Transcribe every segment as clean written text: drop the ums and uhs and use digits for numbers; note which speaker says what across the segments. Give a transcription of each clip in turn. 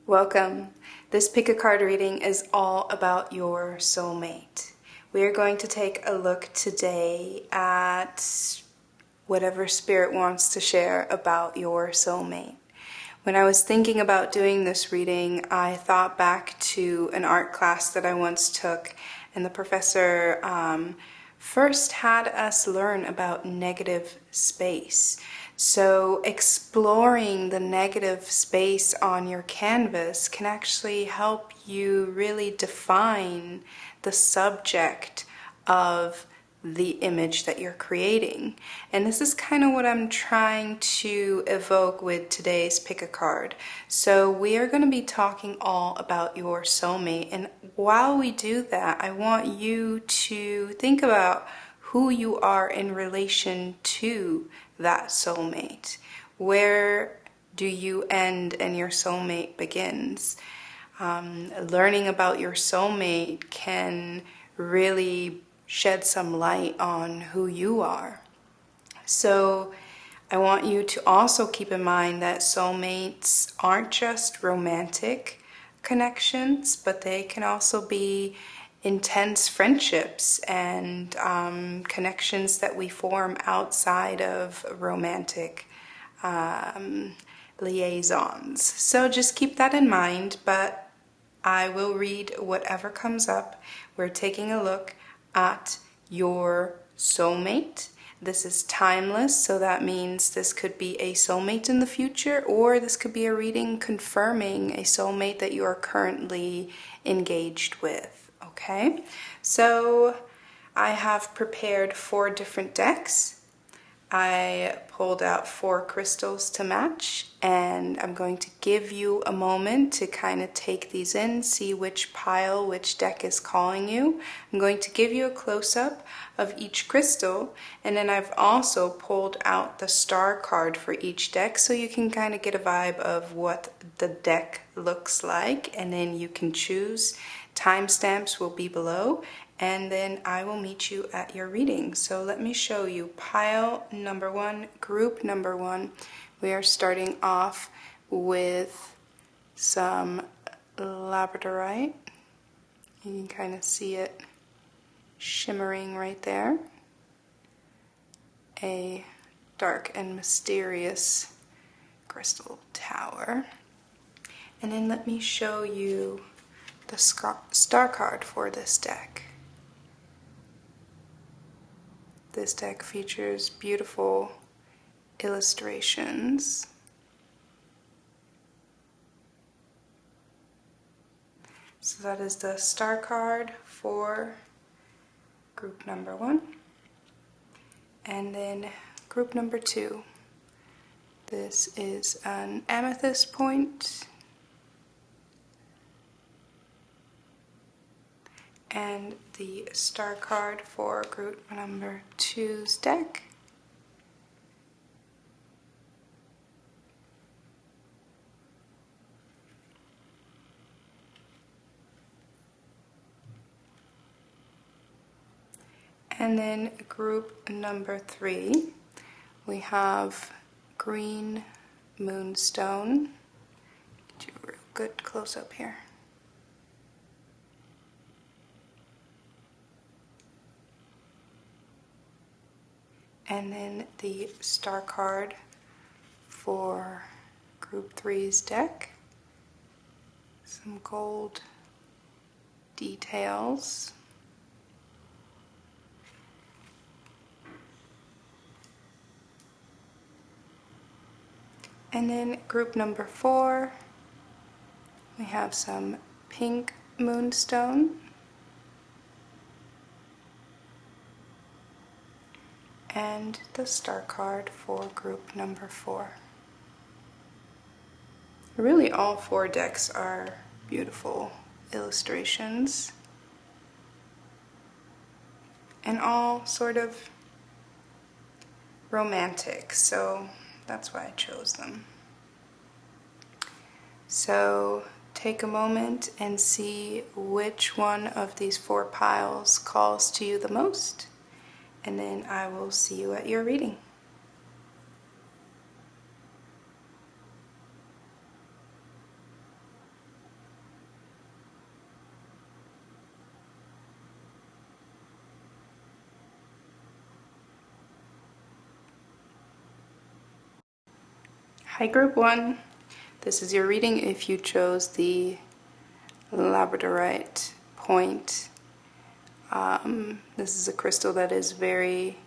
Speaker 1: Welcome. This pick a card reading is all about your soulmate. We are going to take a look today at whatever spirit wants to share about your soulmate. When I was thinking about doing this reading, I thought back to an art class that I once took, and the professor first had us learn about negative space. So exploring the negative space on your canvas can actually help you really define the subject of the image that you're creating. And this is kind of what I'm trying to evoke with today's pick a card. So we are going to be talking all about your soulmate, and while we do that, I want you to think about who you are in relation to that soulmate. Where do you end and your soulmate begins? Learning about your soulmate can really shed some light on who you are. So I want you to also keep in mind that soulmates aren't just romantic connections, but they can also be intense friendships and connections that we form outside of romantic liaisons. So just keep that in mind, but I will read whatever comes up. We're taking a look at your soulmate. This is timeless, so that means this could be a soulmate in the future, or this could be a reading confirming a soulmate that you are currently engaged with. Okay, so I have prepared 4 different decks. I pulled out 4 crystals to match, and I'm going to give you a moment to kind of take these in, see which pile, which deck is calling you. I'm going to give you a close-up of each crystal, and then I've also pulled out the star card for each deck so you can kind of get a vibe of what the deck looks like, and then you can choose. Timestamps will be below, and then I will meet you at your reading. So let me show you pile number 1, group number 1. We are starting off with some labradorite. You can kind of see it shimmering right there. A dark and mysterious crystal tower. And then let me show you the star card for this deck. This deck features beautiful illustrations. So that is the star card for group number 1. And then group number 2. This is an amethyst point. And the star card for group number 2's deck. And then group number 3, we have green moonstone. Get you a real good close up here. And then the star card for group 3's deck. Some gold details. And then group number 4, we have some pink moonstone. And the star card for group number 4. Really, all 4 decks are beautiful illustrations, and all sort of romantic, so that's why I chose them. So take a moment and see which one of these 4 piles calls to you the most, and then I will see you at your reading. Hi Group 1, this is your reading if you chose the labradorite point. This is a crystal that is very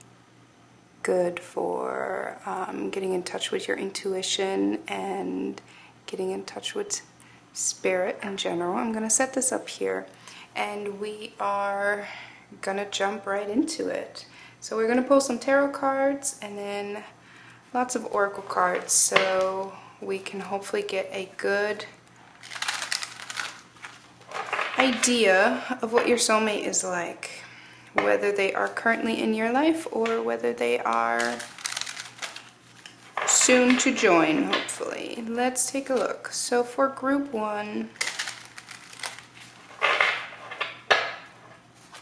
Speaker 1: good for getting in touch with your intuition and getting in touch with spirit in general. I'm going to set this up here and we are going to jump right into it. So we're going to pull some tarot cards and then lots of oracle cards so we can hopefully get a good idea of what your soulmate is like, whether they are currently in your life or whether they are soon to join, hopefully. Let's take a look. So for Group 1,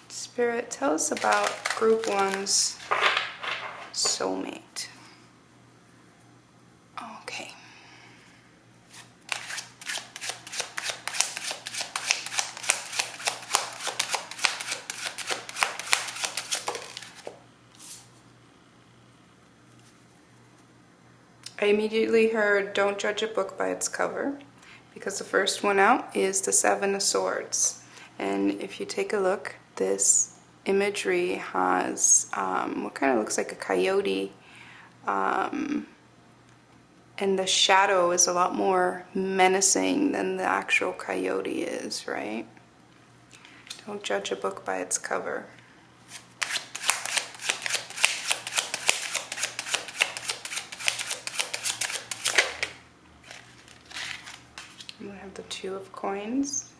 Speaker 1: Spirit, tell us about Group 1's soulmate. Okay. I immediately heard don't judge a book by its cover, because the first one out is the Seven of Swords. And if you take a look, this imagery has what kind of looks like a coyote, and the shadow is a lot more menacing than the actual coyote is, right? Don't judge a book by its cover. We have the Two of Coins.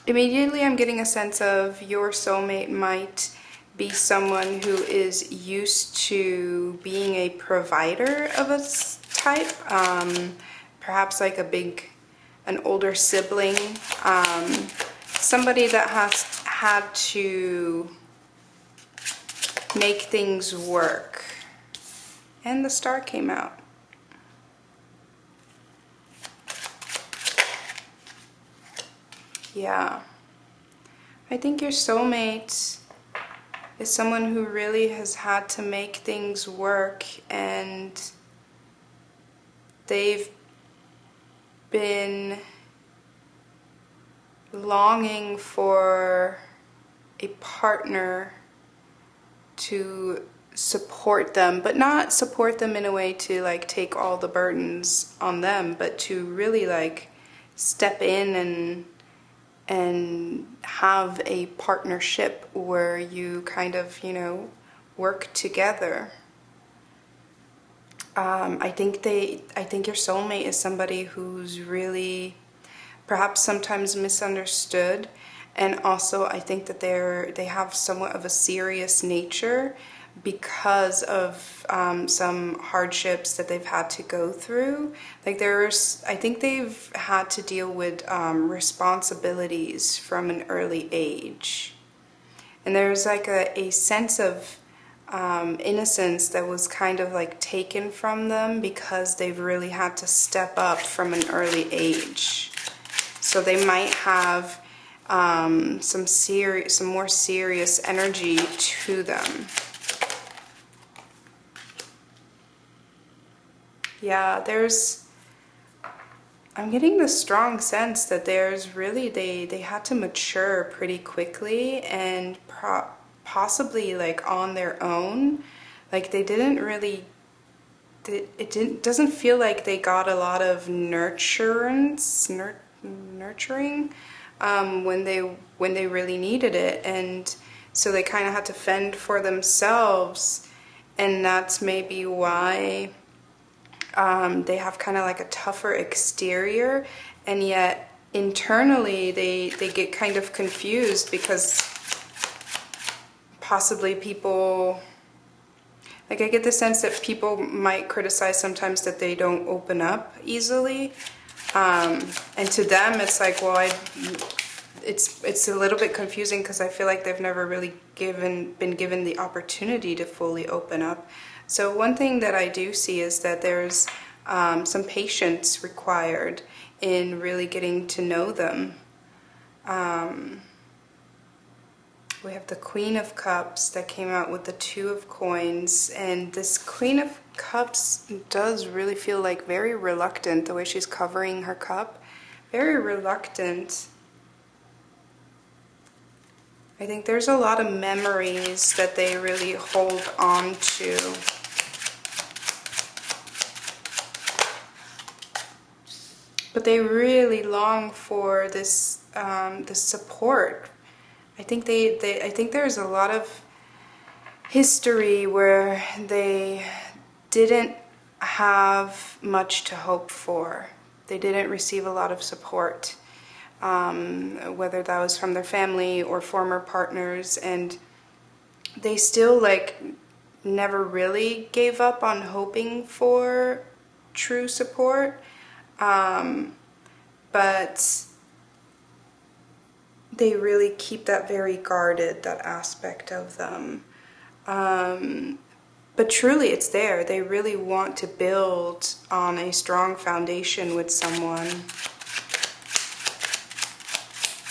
Speaker 1: Immediately I'm getting a sense of your soulmate might be someone who is used to being a provider of a type, perhaps like an older sibling, somebody that has had to make things work. And the Star came out. Yeah, I think your soulmate is someone who really has had to make things work, and they've been longing for a partner to support them, but not support them in a way to like take all the burdens on them, but to really like step in and have a partnership where you kind of, work together. I think your soulmate is somebody who's really perhaps sometimes misunderstood, and also I think that they have somewhat of a serious nature because of some hardships that they've had to go through. Like I think they've had to deal with responsibilities from an early age. And there's like a sense of innocence that was kind of like taken from them because they've really had to step up from an early age. So they might have some more serious energy to them. Yeah, I'm getting the strong sense that they had to mature pretty quickly and possibly like on their own. Like they didn't really, doesn't feel like they got a lot of nurturing when they really needed it. And so they kind of had to fend for themselves, and that's maybe why they have kind of like a tougher exterior, and yet internally they get kind of confused because possibly people, like I get the sense that people might criticize sometimes that they don't open up easily, and to them it's like, well, it's a little bit confusing because I feel like they've never really been given the opportunity to fully open up. So one thing that I do see is that there's some patience required in really getting to know them. We have the Queen of Cups that came out with the Two of Coins, and this Queen of Cups does really feel like very reluctant, the way she's covering her cup. Very reluctant. I think there's a lot of memories that they really hold on to. But they really long for this this support. I think I think there's a lot of history where they didn't have much to hope for. They didn't receive a lot of support, whether that was from their family or former partners, and they still like never really gave up on hoping for true support. But they really keep that very guarded, that aspect of them. But truly it's there. They really want to build on a strong foundation with someone.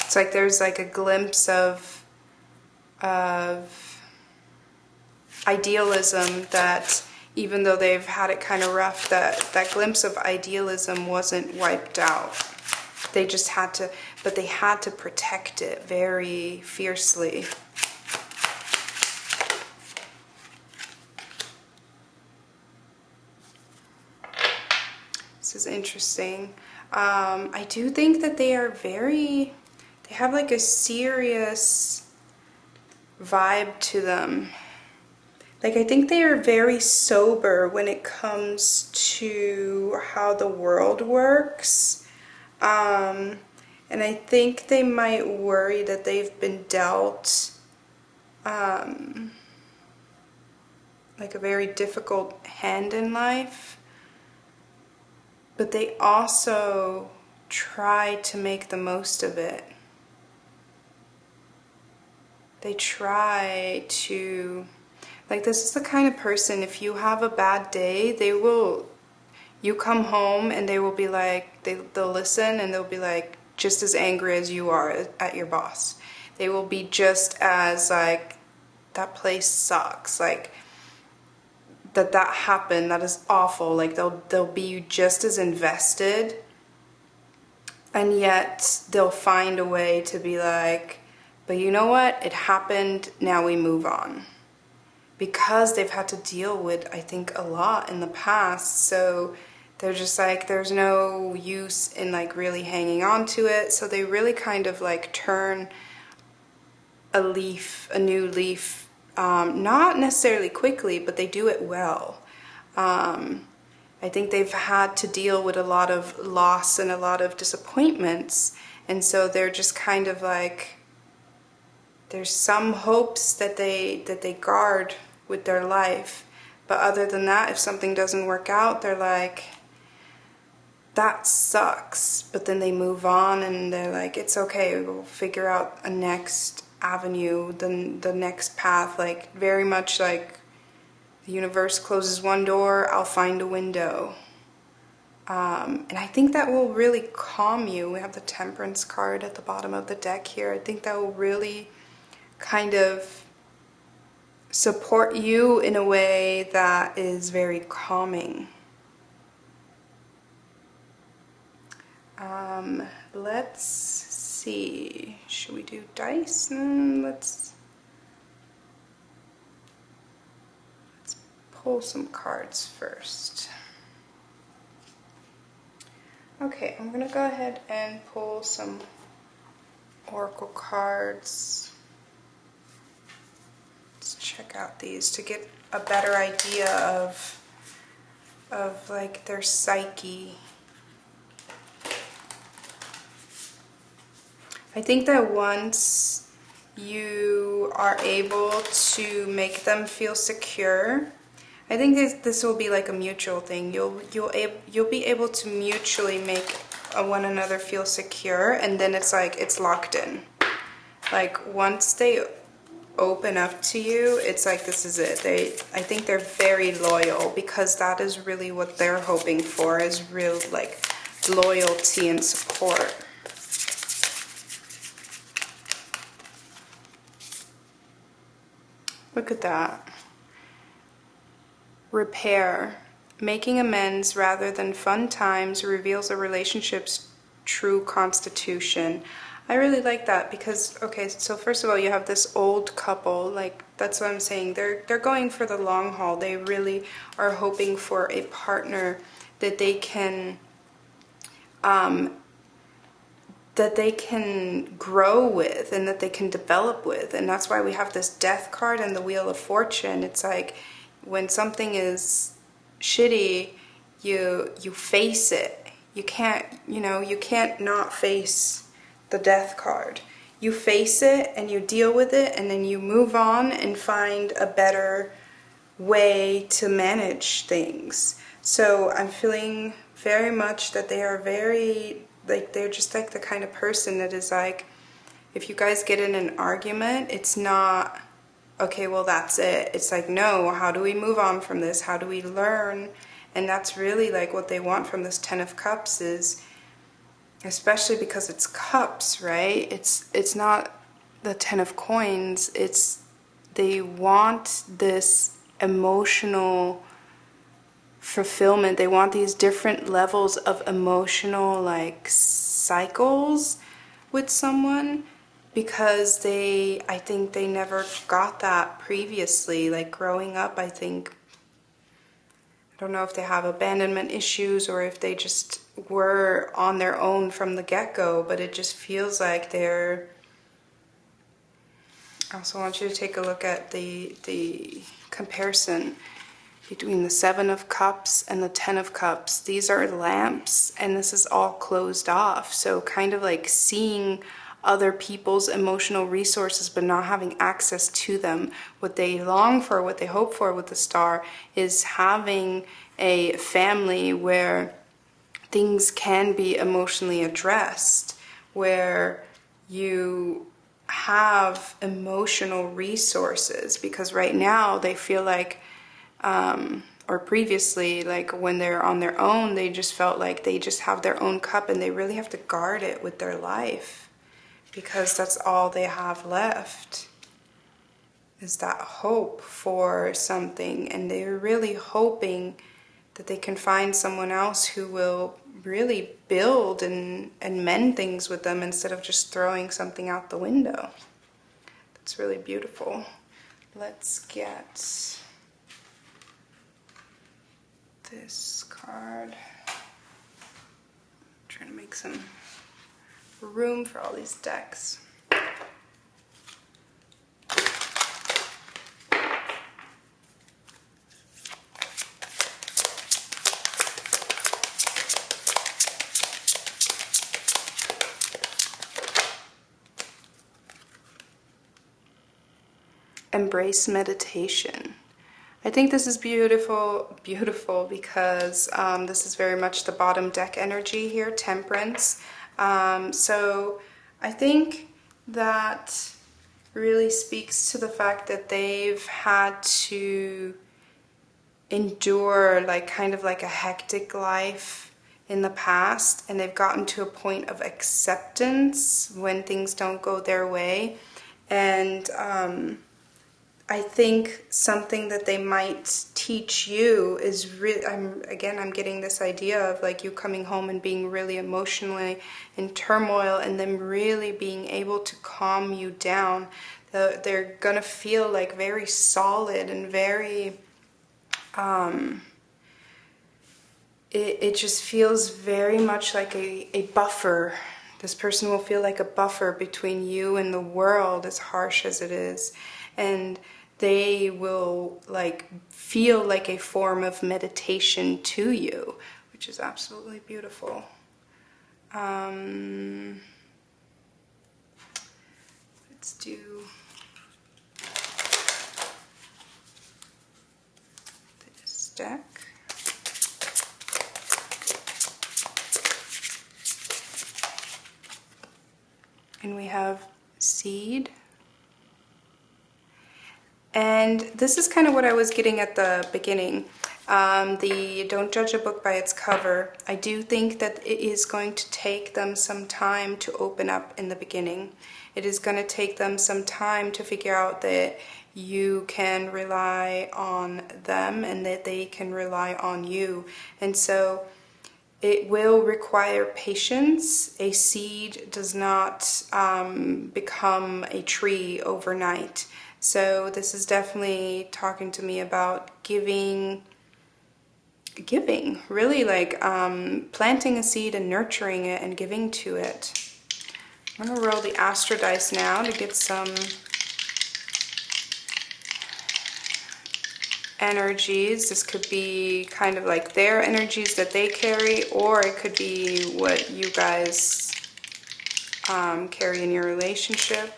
Speaker 1: It's like there's like a glimpse of idealism that, even though they've had it kind of rough, that glimpse of idealism wasn't wiped out. They just had to, but they had to protect it very fiercely. This is interesting. I do think that they are they have like a serious vibe to them. Like, I think they are very sober when it comes to how the world works. And I think they might worry that they've been dealt like a very difficult hand in life. But they also try to make the most of it. They try to, like, this is the kind of person, if you have a bad day, you come home and they will be like, they'll listen and they'll be like just as angry as you are at your boss. They will be just as like, that place sucks, like that happened, that is awful. Like they'll be just as invested, and yet they'll find a way to be like, but you know what, it happened, now we move on. Because they've had to deal with, I think, a lot in the past, so they're just like, there's no use in like really hanging on to it. So they really kind of like turn a new leaf, not necessarily quickly, but they do it well. I think they've had to deal with a lot of loss and a lot of disappointments, and so they're just kind of like, there's some hopes that they guard with their life, but other than that, if something doesn't work out, they're like, that sucks, but then they move on and they're like, it's okay, we'll figure out a next avenue, the next path. Like, very much like the universe closes one door, I'll find a window. And I think that will really calm you. We have the Temperance card at the bottom of the deck here. I think that will really kind of support you in a way that is very calming. Let's see, should we do dice? Let's pull some cards first. Okay, I'm gonna go ahead and pull some oracle cards. Let's check out these to get a better idea of like their psyche. I think that once you are able to make them feel secure, I think this will be like a mutual thing. You'll be able to mutually make one another feel secure, and then it's like it's locked in. Like, once they open up to you, it's like, this is it. I think they're very loyal, because that is really what they're hoping for, is real like loyalty and support. Look at that. Repair. Making amends rather than fun times reveals a relationship's true constitution. I really like that because, okay, so first of all, you have this old couple, like, that's what I'm saying. They're going for the long haul. They really are hoping for a partner that they can grow with and that they can develop with. And that's why we have this death card and the Wheel of Fortune. It's like when something is shitty, you face it. You can't, you can't not face the death card. You face it and you deal with it, and then you move on and find a better way to manage things. So I'm feeling very much that they are very, like, they're just like the kind of person that is like, if you guys get in an argument, it's not, okay, well, that's it. It's like, no, how do we move on from this? How do we learn? And that's really like what they want from this Ten of Cups is, especially because it's cups, right? It's not the Ten of Coins. It's, they want this emotional fulfillment. They want these different levels of emotional like cycles with someone, because I think they never got that previously. Like growing up, I don't know if they have abandonment issues or if they just were on their own from the get-go, but it just feels like they're... I also want you to take a look at the comparison between the Seven of Cups and the Ten of Cups. These are lamps, and this is all closed off. So kind of like seeing other people's emotional resources but not having access to them. What they long for, what they hope for with the Star is having a family where things can be emotionally addressed, where you have emotional resources, because right now they feel like or previously, like when they're on their own, they just felt like they just have their own cup and they really have to guard it with their life, because that's all they have left is that hope for something. And they're really hoping that they can find someone else who will really build and mend things with them instead of just throwing something out the window. That's really beautiful. Let's get this card. I'm trying to make some room for all these decks. Embrace meditation. I think this is beautiful because this is very much the bottom deck energy here, Temperance. So I think that really speaks to the fact that they've had to endure like kind of like a hectic life in the past, and they've gotten to a point of acceptance when things don't go their way. And I think something that they might teach you is really, I'm getting this idea of like you coming home and being really emotionally in turmoil, and them really being able to calm you down. They're gonna feel like very solid and very, it just feels very much like a buffer. This person will feel like a buffer between you and the world, as harsh as it is. And they will like feel like a form of meditation to you, which is absolutely beautiful. Let's do this deck. And we have Seed. And this is kind of what I was getting at the beginning. The don't judge a book by its cover. I do think that it is going to take them some time to open up in the beginning. It is going to take them some time to figure out that you can rely on them and that they can rely on you. And so it will require patience. A seed does not become a tree overnight. So this is definitely talking to me about giving, really, like planting a seed and nurturing it and giving to it. I'm going to roll the Astro Dice now to get some energies. This could be kind of like their energies that they carry, or it could be what you guys carry in your relationship.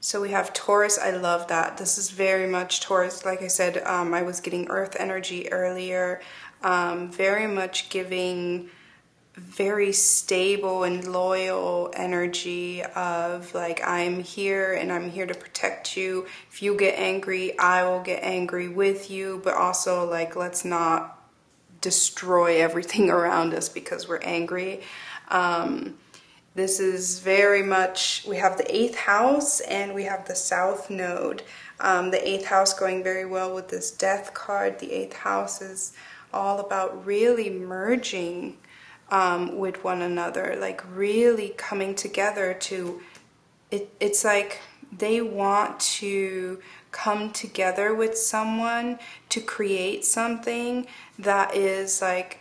Speaker 1: So we have Taurus. I love that. This is very much Taurus. Like I said, I was getting earth energy earlier. Very much giving very stable and loyal energy of like, I'm here and I'm here to protect you. If you get angry, I will get angry with you, but also like, let's not destroy everything around us because we're angry. This is very much, we have the 8th house and we have the South Node. The 8th house going very well with this Death card. The 8th house is all about really merging with one another, like really coming together to, it's like they want to come together with someone to create something that is like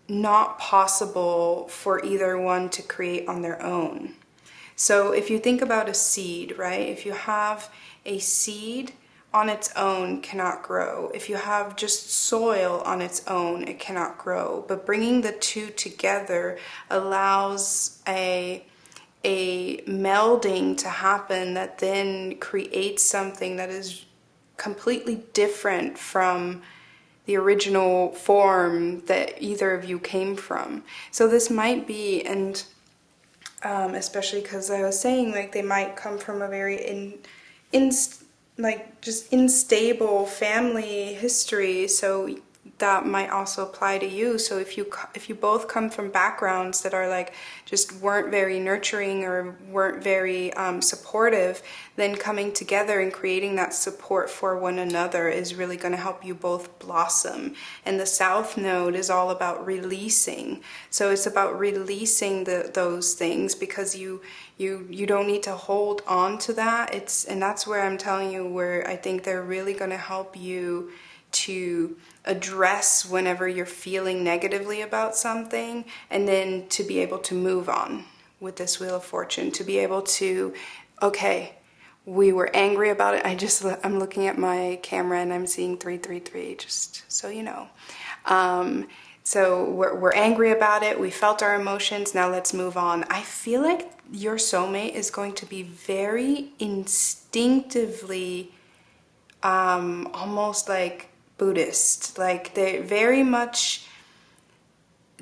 Speaker 1: not possible for either one to create on their own. So if you think about a seed, right? If you have a seed on its own cannot grow. If you have just soil on its own, it cannot grow. But bringing the two together allows a melding to happen that then creates something that is completely different from the original form that either of you came from. So this might be, and especially because I was saying like they might come from a very just unstable family history, so that might also apply to you. So if you both come from backgrounds that are like just weren't very nurturing or weren't very supportive, then coming together and creating that support for one another is really going to help you both blossom. And the South Node is all about releasing. So it's about releasing those things, because you don't need to hold on to that. And that's where I'm telling you, where I think they're really going to help you to address whenever you're feeling negatively about something, and then to be able to move on with this Wheel of Fortune, to be able to, okay, we were angry about it. I'm looking at my camera and I'm seeing 333, just so you know. So we're angry about it. We felt our emotions. Now let's move on. I feel like your soulmate is going to be very instinctively, almost like Buddhist. Like they very much,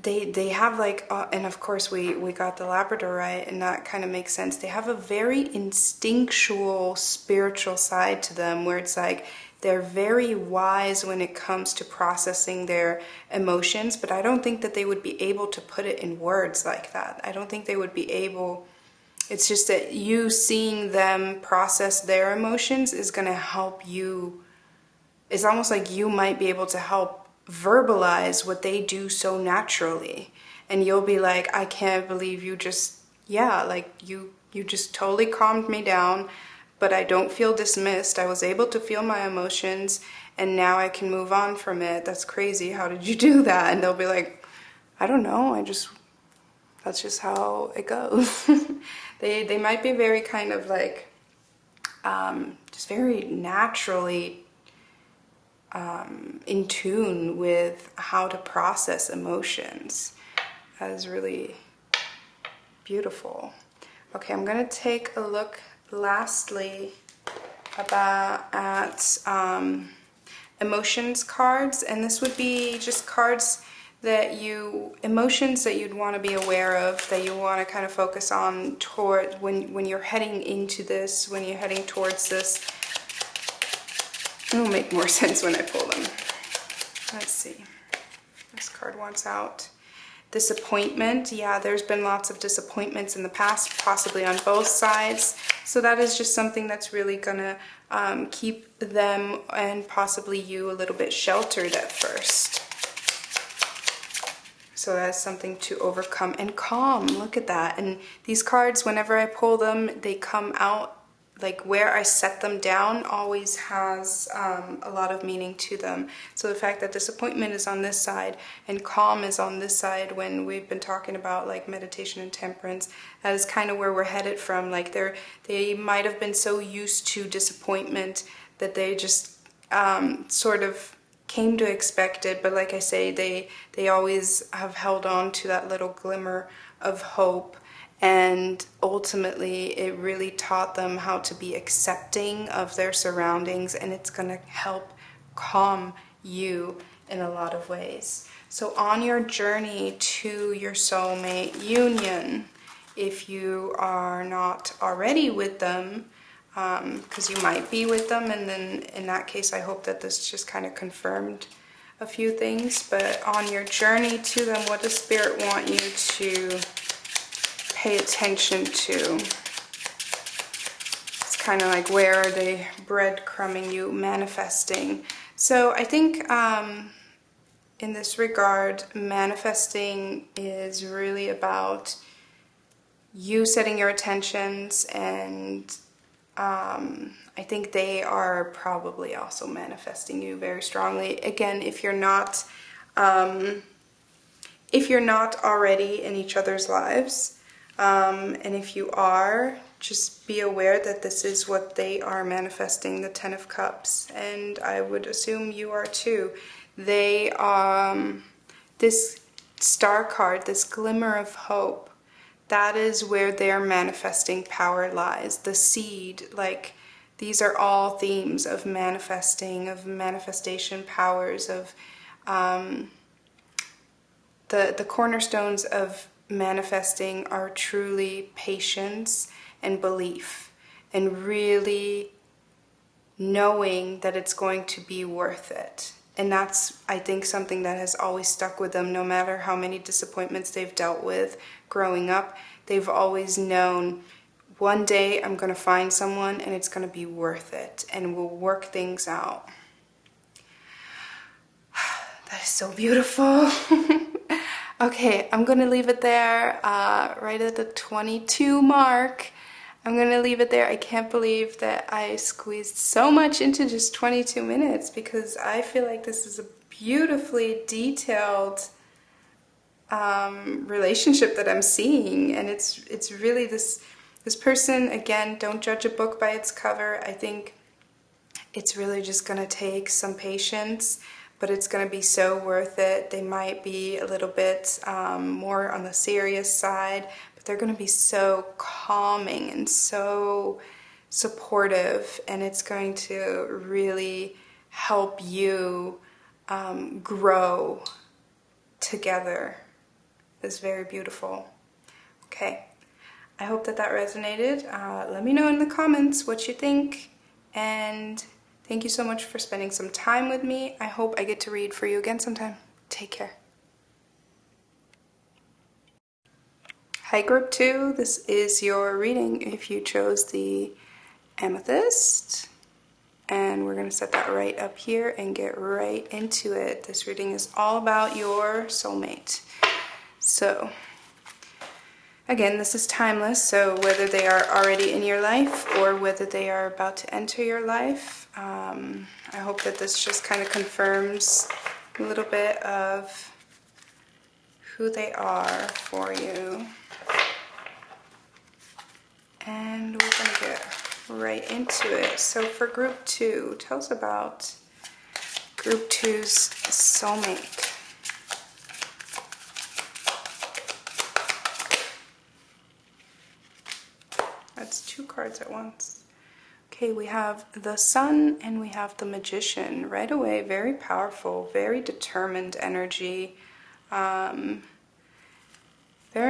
Speaker 1: they have like, and of course we got the Labrador right, and that kind of makes sense. They have a very instinctual spiritual side to them, where it's like they're very wise when it comes to processing their emotions, but I don't think that they would be able to put it in words like that. I don't think they would be able. It's just that you seeing them process their emotions is going to help you. It's almost like you might be able to help verbalize what they do so naturally. And you'll be like, I can't believe you just, yeah, like you just totally calmed me down, but I don't feel dismissed. I was able to feel my emotions, and now I can move on from it. That's crazy. How did you do that? And they'll be like, I don't know. That's just how it goes. They might be very kind of like, just very naturally in tune with how to process emotions. That is really beautiful. Okay, I'm going to take a look lastly at emotions cards, and this would be just cards that emotions that you'd want to be aware of, that you want to kind of focus on toward when you're heading into this, when you're heading towards this. It'll make more sense when I pull them. Let's see. This card wants out. Disappointment. Yeah, there's been lots of disappointments in the past, possibly on both sides. So that is just something that's really gonna keep them and possibly you a little bit sheltered at first. So that's something to overcome and calm. Look at that. And these cards, whenever I pull them, they come out like where I set them down always has a lot of meaning to them. So the fact that disappointment is on this side and calm is on this side, when we've been talking about like meditation and temperance, that is kind of where we're headed from. Like they might have been so used to disappointment that they just sort of came to expect it, but like I say, they always have held on to that little glimmer of hope. And ultimately, it really taught them how to be accepting of their surroundings, and it's going to help calm you in a lot of ways. So on your journey to your soulmate union, if you are not already with them, because you might be with them, and then in that case, I hope that this just kind of confirmed a few things. But on your journey to them, what does Spirit want you to pay attention to? It's kind of like, where are they breadcrumbing you, manifesting? So I think in this regard, manifesting is really about you setting your intentions, and I think they are probably also manifesting you very strongly. Again, if you're not already in each other's lives, and if you are, just be aware that this is what they are manifesting, the Ten of Cups, and I would assume you are too. They this star card, this glimmer of hope, that is where their manifesting power lies. The seed, like, these are all themes of manifesting, of manifestation powers, of the cornerstones of manifesting are truly patience and belief, and really knowing that it's going to be worth it. And that's, I think, something that has always stuck with them. No matter how many disappointments they've dealt with growing up, they've always known, one day I'm going to find someone and it's going to be worth it, and we'll work things out. That is so beautiful. Okay, I'm going to leave it there, right at the 22 mark. I'm going to leave it there. I can't believe that I squeezed so much into just 22 minutes, because I feel like this is a beautifully detailed relationship that I'm seeing. And it's really this person, again, don't judge a book by its cover. I think it's really just going to take some patience, but it's going to be so worth it. They might be a little bit more on the serious side, but they're going to be so calming and so supportive, and it's going to really help you grow together. It's very beautiful. Okay, I hope that resonated. Let me know in the comments what you think, and thank you so much for spending some time with me. I hope I get to read for you again sometime. Take care. Hi Group 2, this is your reading if you chose the amethyst. And we're going to set that right up here and get right into it. This reading is all about your soulmate. So, again, this is timeless, so whether they are already in your life or whether they are about to enter your life, I hope that this just kind of confirms a little bit of who they are for you. And we're going to get right into it. So for Group 2, tell us about Group 2's soulmate. That's 2 cards at once. Okay, we have the Sun and we have the Magician. Right away, very powerful, very determined energy. Very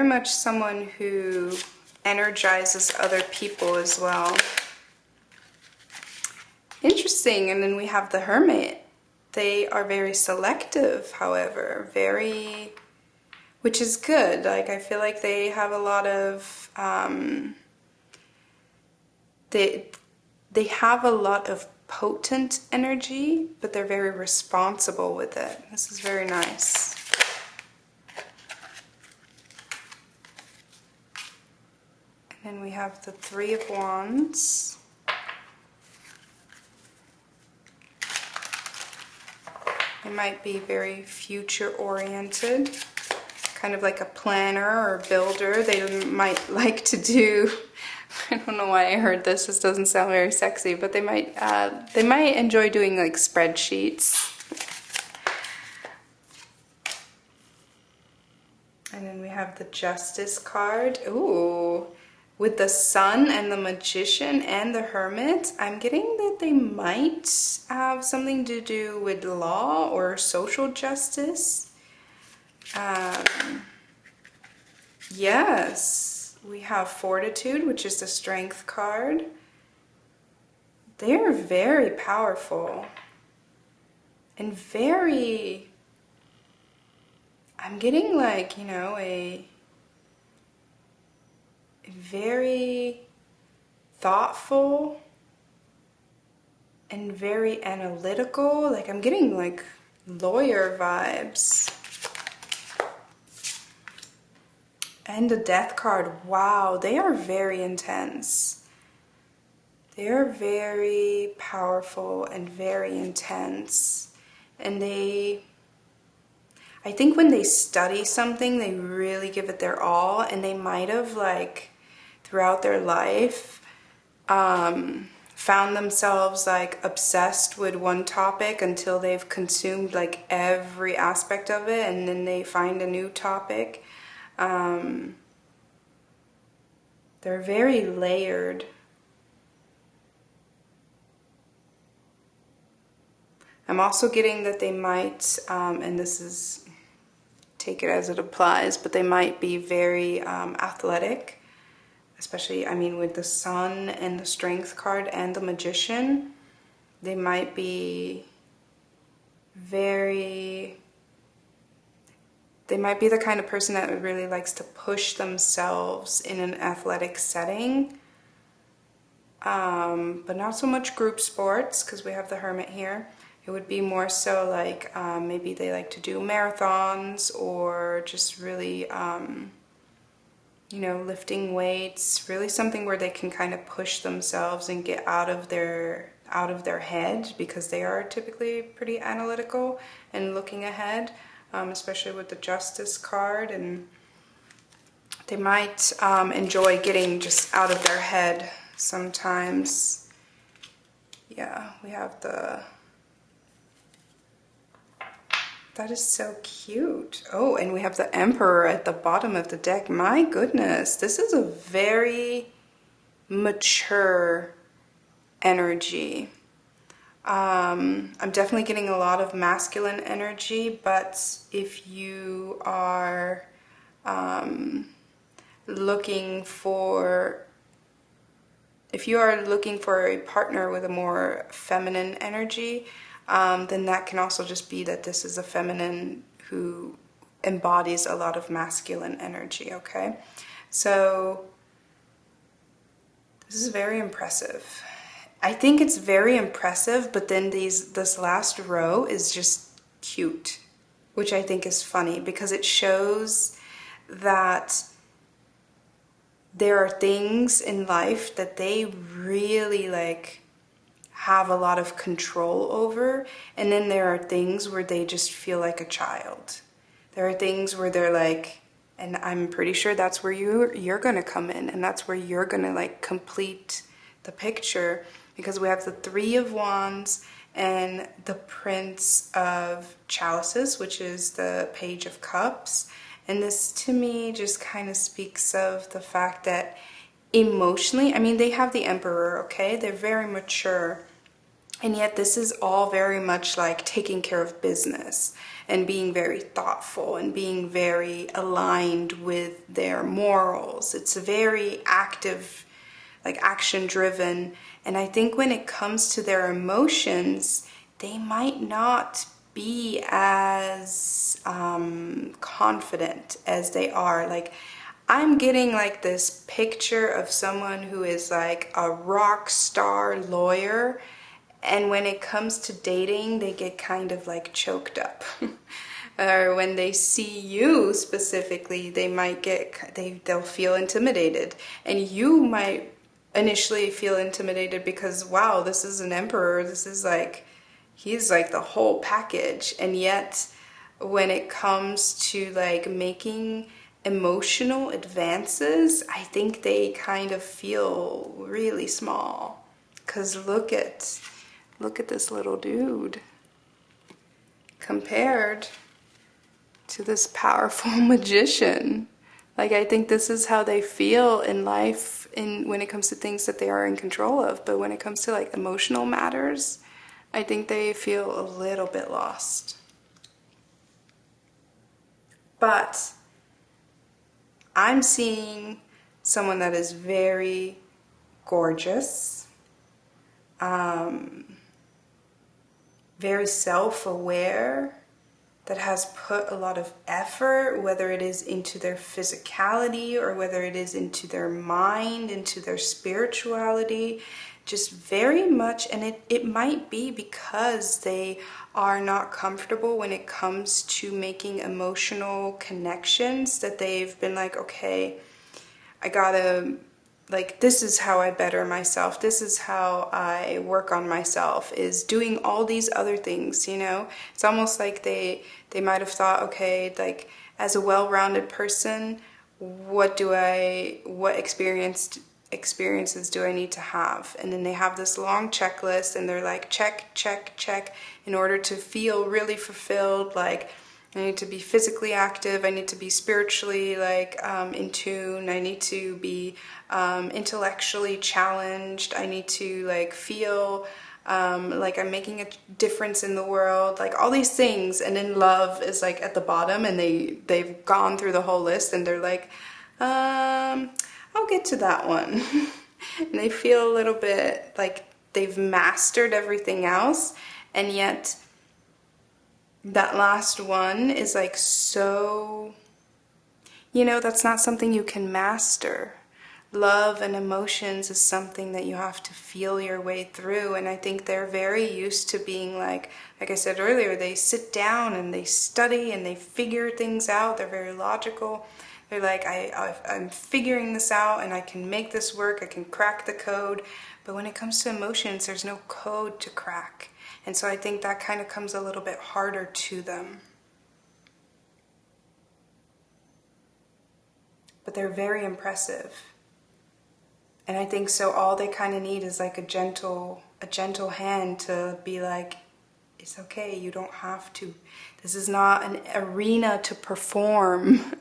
Speaker 1: much someone who energizes other people as well. Interesting. And then we have the Hermit. They are very selective, however, which is good. Like, I feel like they have a lot of they have a lot of potent energy, but they're very responsible with it. This is very nice. And then we have the Three of Wands. They might be very future-oriented, kind of like a planner or builder. They might like to do, I don't know why I heard this, this doesn't sound very sexy, but they might enjoy doing like spreadsheets. And then we have the Justice card. Ooh, with the Sun and the Magician and the Hermit, I'm getting that they might have something to do with law or social justice. Yes, we have Fortitude, which is the Strength card. They are very powerful and very, I'm getting like, you know, a very thoughtful and very analytical. Like I'm getting like lawyer vibes. And the Death card, wow, they are very intense. They are very powerful and very intense. And I think when they study something, they really give it their all, and they might have, like, throughout their life, found themselves, like, obsessed with one topic until they've consumed, like, every aspect of it, and then they find a new topic. They're very layered. I'm also getting that they might, and this is, take it as it applies, but they might be very athletic, especially, I mean, with the Sun and the Strength card and the Magician. They might be the kind of person that really likes to push themselves in an athletic setting, but not so much group sports, because we have the Hermit here. It would be more so like maybe they like to do marathons, or just really, you know, lifting weights, really something where they can kind of push themselves and get out of their head, because they are typically pretty analytical and looking ahead, especially with the Justice card. And they might enjoy getting just out of their head sometimes. Yeah, we have the... That is so cute. Oh, and we have the Emperor at the bottom of the deck. My goodness, this is a very mature energy. I'm definitely getting a lot of masculine energy, but if you are looking for a partner with a more feminine energy, then that can also just be that this is a feminine who embodies a lot of masculine energy, okay? So this is very impressive. I think it's very impressive, but then this last row is just cute, which I think is funny, because it shows that there are things in life that they really like have a lot of control over, and then there are things where they just feel like a child. There are things where they're like, and I'm pretty sure that's where you're gonna come in, and that's where you're gonna like complete the picture, because we have the Three of Wands and the Prince of Chalices, which is the Page of Cups. And this to me just kind of speaks of the fact that emotionally, I mean, they have the Emperor, okay? They're very mature. And yet this is all very much like taking care of business and being very thoughtful and being very aligned with their morals. It's very active, like action driven. And I think when it comes to their emotions, they might not be as confident as they are. Like, I'm getting like this picture of someone who is like a rock star lawyer, and when it comes to dating, they get kind of like choked up. Or when they see you specifically, they might get, they'll feel intimidated. And you might initially feel intimidated because, wow, this is an emperor. This is like, he's like the whole package. And yet, when it comes to like making emotional advances, I think they kind of feel really small. 'Cause look at this little dude compared to this powerful magician. Like, I think this is how they feel in life when it comes to things that they are in control of. But when it comes to like emotional matters, I think they feel a little bit lost. But I'm seeing someone that is very gorgeous, very self-aware, that has put a lot of effort, whether it is into their physicality or whether it is into their mind, into their spirituality, just very much. And it might be because they are not comfortable when it comes to making emotional connections, that they've been like, okay, I gotta, like, this is how I better myself. This is how I work on myself, is doing all these other things, you know? It's almost like they might have thought, okay, like, as a well-rounded person, what experiences do I need to have? And then they have this long checklist, and they're like, check, check, check, in order to feel really fulfilled. Like, I need to be physically active, I need to be spiritually like in tune, I need to be intellectually challenged, I need to like feel like I'm making a difference in the world, like all these things. And then love is like at the bottom, and they've gone through the whole list, and they're like, I'll get to that one. And they feel a little bit like they've mastered everything else, and yet that last one is like, so, you know, that's not something you can master. Love and emotions is something that you have to feel your way through. And I think they're very used to being like I said earlier, they sit down and they study and they figure things out. They're very logical. They're like, I'm figuring this out, and I can make this work, I can crack the code. But when it comes to emotions, there's no code to crack. And so I think that kind of comes a little bit harder to them. But they're very impressive. And I think so all they kind of need is like a gentle hand to be like, it's okay, you don't have to. This is not an arena to perform.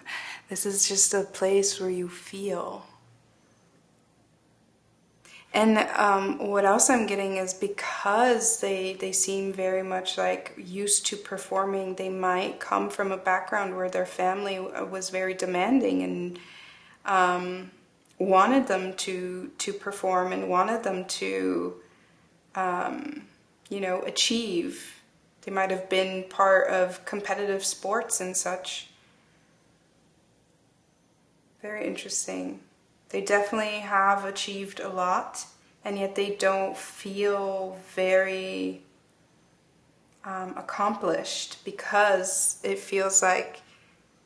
Speaker 1: This is just a place where you feel. And what else I'm getting is, because they seem very much like used to performing, they might come from a background where their family was very demanding and wanted them to perform and wanted them to, you know, achieve. They might have been part of competitive sports and such. Very interesting. They definitely have achieved a lot, and yet they don't feel very accomplished, because it feels like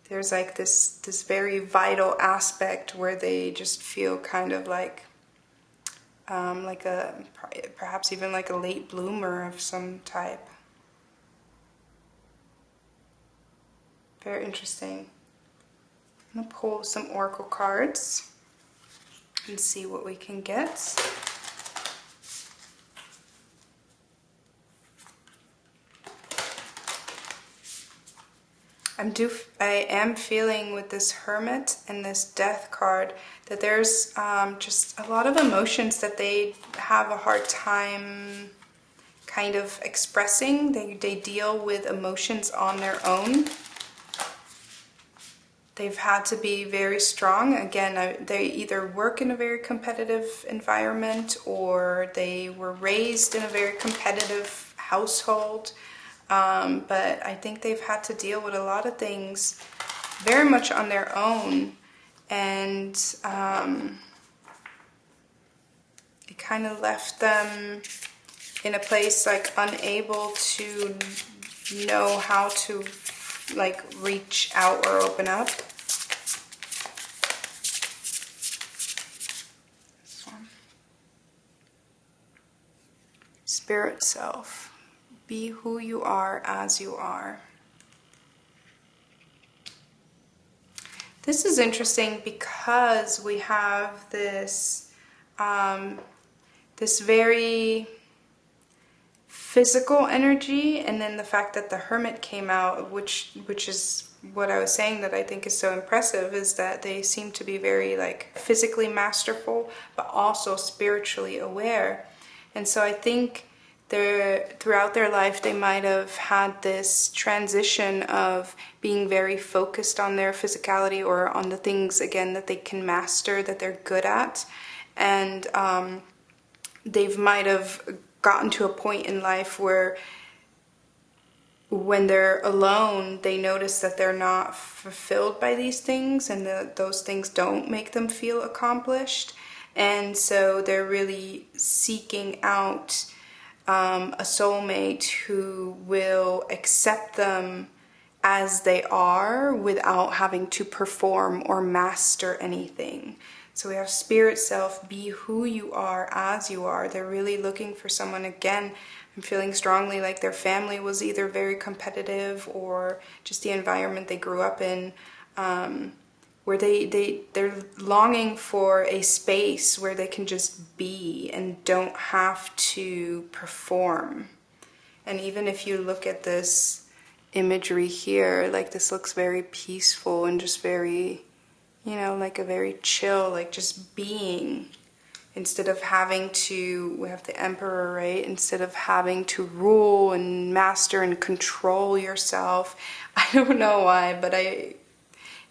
Speaker 1: there's like this very vital aspect where they just feel kind of like perhaps even like a late bloomer of some type. Very interesting. I'm going to pull some oracle cards and see what we can get. I am feeling with this Hermit and this Death card that there's just a lot of emotions that they have a hard time kind of expressing. They deal with emotions on their own. They've had to be very strong. Again, they either work in a very competitive environment, or they were raised in a very competitive household. But I think they've had to deal with a lot of things very much on their own. and it kind of left them in a place like unable to know how to like reach out or open up. This one. Spirit self, be who you are as you are. This is interesting because we have this this very physical energy, and then the fact that the Hermit came out, which is what I was saying that I think is so impressive, is that they seem to be very like physically masterful, but also spiritually aware. And so I think throughout their life they might have had this transition of being very focused on their physicality or on the things again that they can master, that they're good at, and they've might have gotten to a point in life where when they're alone they notice that they're not fulfilled by these things, and those things don't make them feel accomplished, and so they're really seeking out a soulmate who will accept them as they are without having to perform or master anything. So we have spirit self, be who you are as you are. They're really looking for someone, again, I'm feeling strongly like their family was either very competitive or just the environment they grew up in, where they're longing for a space where they can just be and don't have to perform. And even if you look at this imagery here, like this looks very peaceful and just very, you know, like a very chill, like just being, instead of having to, we have the Emperor, right? Instead of having to rule and master and control yourself. I don't know why, but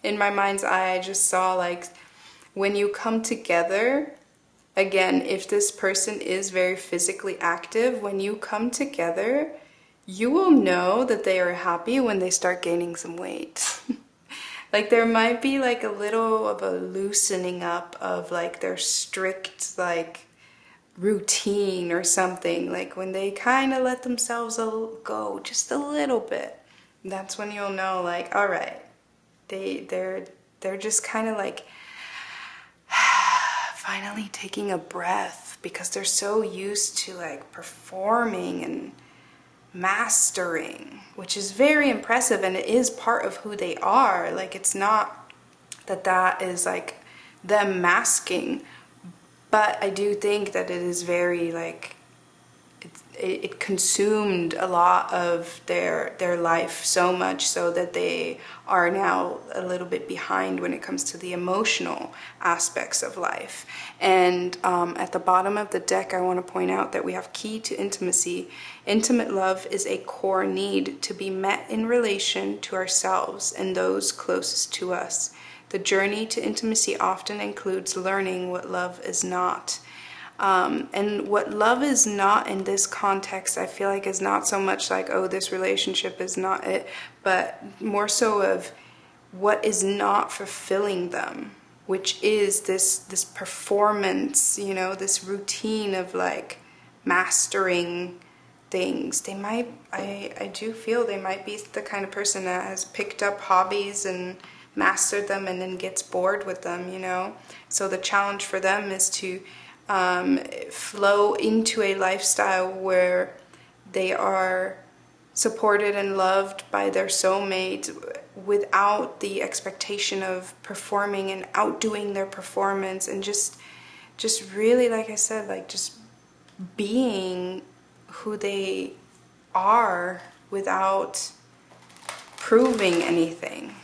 Speaker 1: in my mind's eye, I just saw like when you come together, again, if this person is very physically active, when you come together, you will know that they are happy when they start gaining some weight. Like there might be like a little of a loosening up of like their strict like routine or something. Like when they kind of let themselves go just a little bit, that's when you'll know like, all right, they're just kind of like finally taking a breath, because they're so used to like performing and mastering, which is very impressive, and it is part of who they are. Like it's not that is like them masking, but I do think that it is very like it consumed a lot of their life, so much so that they are now a little bit behind when it comes to the emotional aspects of life. And at the bottom of the deck, I want to point out that we have key to intimacy. Intimate love is a core need to be met in relation to ourselves and those closest to us. The journey to intimacy often includes learning what love is not. And what love is not in this context, I feel like, is not so much like, oh, this relationship is not it, but more so of what is not fulfilling them, which is this performance, you know, this routine of like mastering things. They might, I do feel they might be the kind of person that has picked up hobbies and mastered them and then gets bored with them, you know. So the challenge for them is to flow into a lifestyle where they are supported and loved by their soulmate without the expectation of performing and outdoing their performance, and just really, like I said, like just being who they are without proving anything.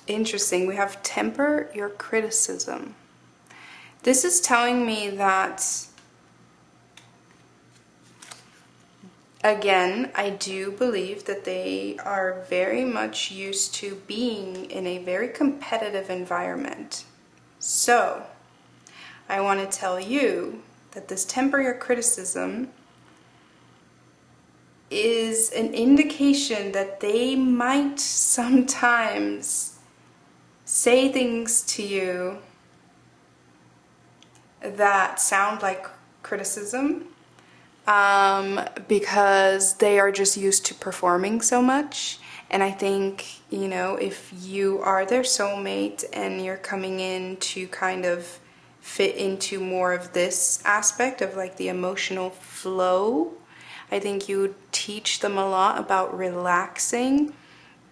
Speaker 1: Interesting. We have temper your criticism. This is telling me that Again, I do believe that they are very much used to being in a very competitive environment. So, I want to tell you that this temper your criticism is an indication that they might sometimes say things to you that sound like criticism, because they are just used to performing so much. And I think, if you are their soulmate and you're coming in to kind of fit into more of this aspect of like the emotional flow, I think you teach them a lot about relaxing,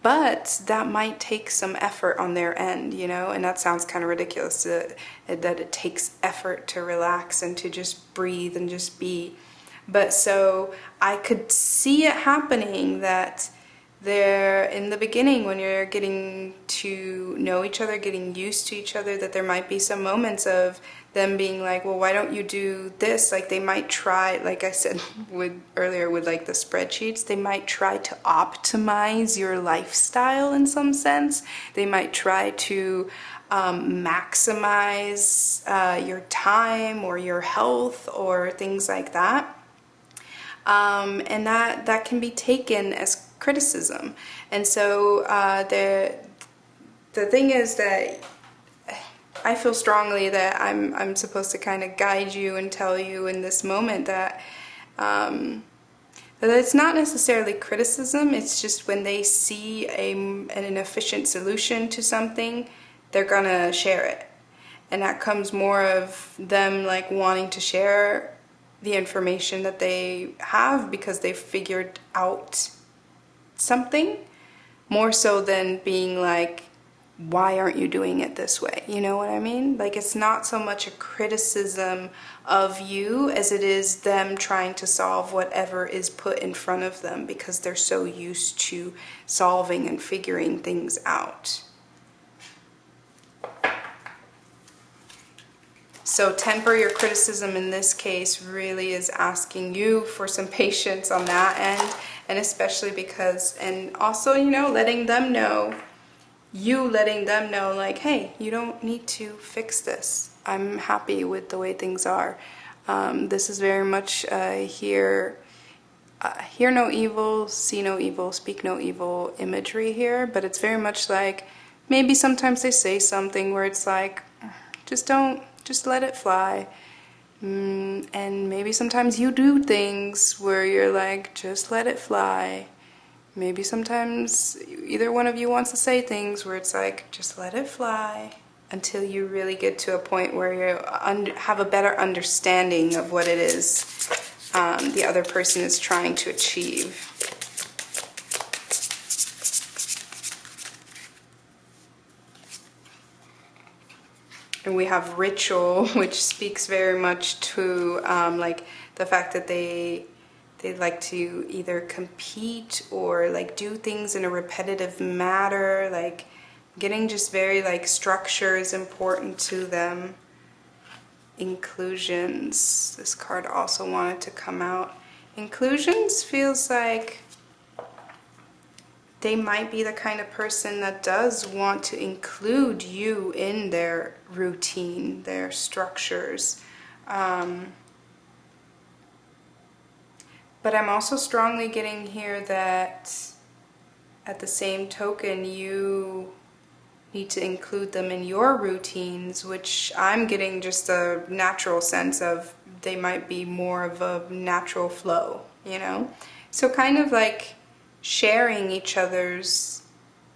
Speaker 1: but that might take some effort on their end, and that sounds kind of ridiculous, that it takes effort to relax and to just breathe and just be. But so I could see it happening that there in the beginning, when you're getting to know each other, getting used to each other, that there might be some moments of them being like, well, why don't you do this? Like they might try, like I said earlier with like the spreadsheets, they might try to optimize your lifestyle in some sense. They might try to maximize your time or your health or things like that. And that can be taken as criticism. And so the thing is that I feel strongly that I'm supposed to kind of guide you and tell you in this moment that it's not necessarily criticism. It's just when they see an efficient solution to something, they're gonna share it, and that comes more of them like wanting to share the information that they have because they figured out something, more so than being like, why aren't you doing it this way? You know what I mean? Like it's not so much a criticism of you as it is them trying to solve whatever is put in front of them because they're so used to solving and figuring things out. So temper your criticism in this case really is asking you for some patience on that end, and especially because, and also, letting them know like, hey, you don't need to fix this. I'm happy with the way things are. This is very much hear no evil, see no evil, speak no evil imagery here, but it's very much like maybe sometimes they say something where it's like, just let it fly. And maybe sometimes you do things where you're like, just let it fly. Maybe sometimes either one of you wants to say things where it's like, just let it fly, until you really get to a point where you have a better understanding of what it is the other person is trying to achieve. And we have ritual, which speaks very much to like the fact that they like to either compete or like do things in a repetitive manner, like getting just very like structure is important to them. Inclusions, this card also wanted to come out. Inclusions feels like they might be the kind of person that does want to include you in their routine, their structures. But I'm also strongly getting here that at the same token, you need to include them in your routines, which I'm getting just a natural sense of they might be more of a natural flow, So kind of like sharing each other's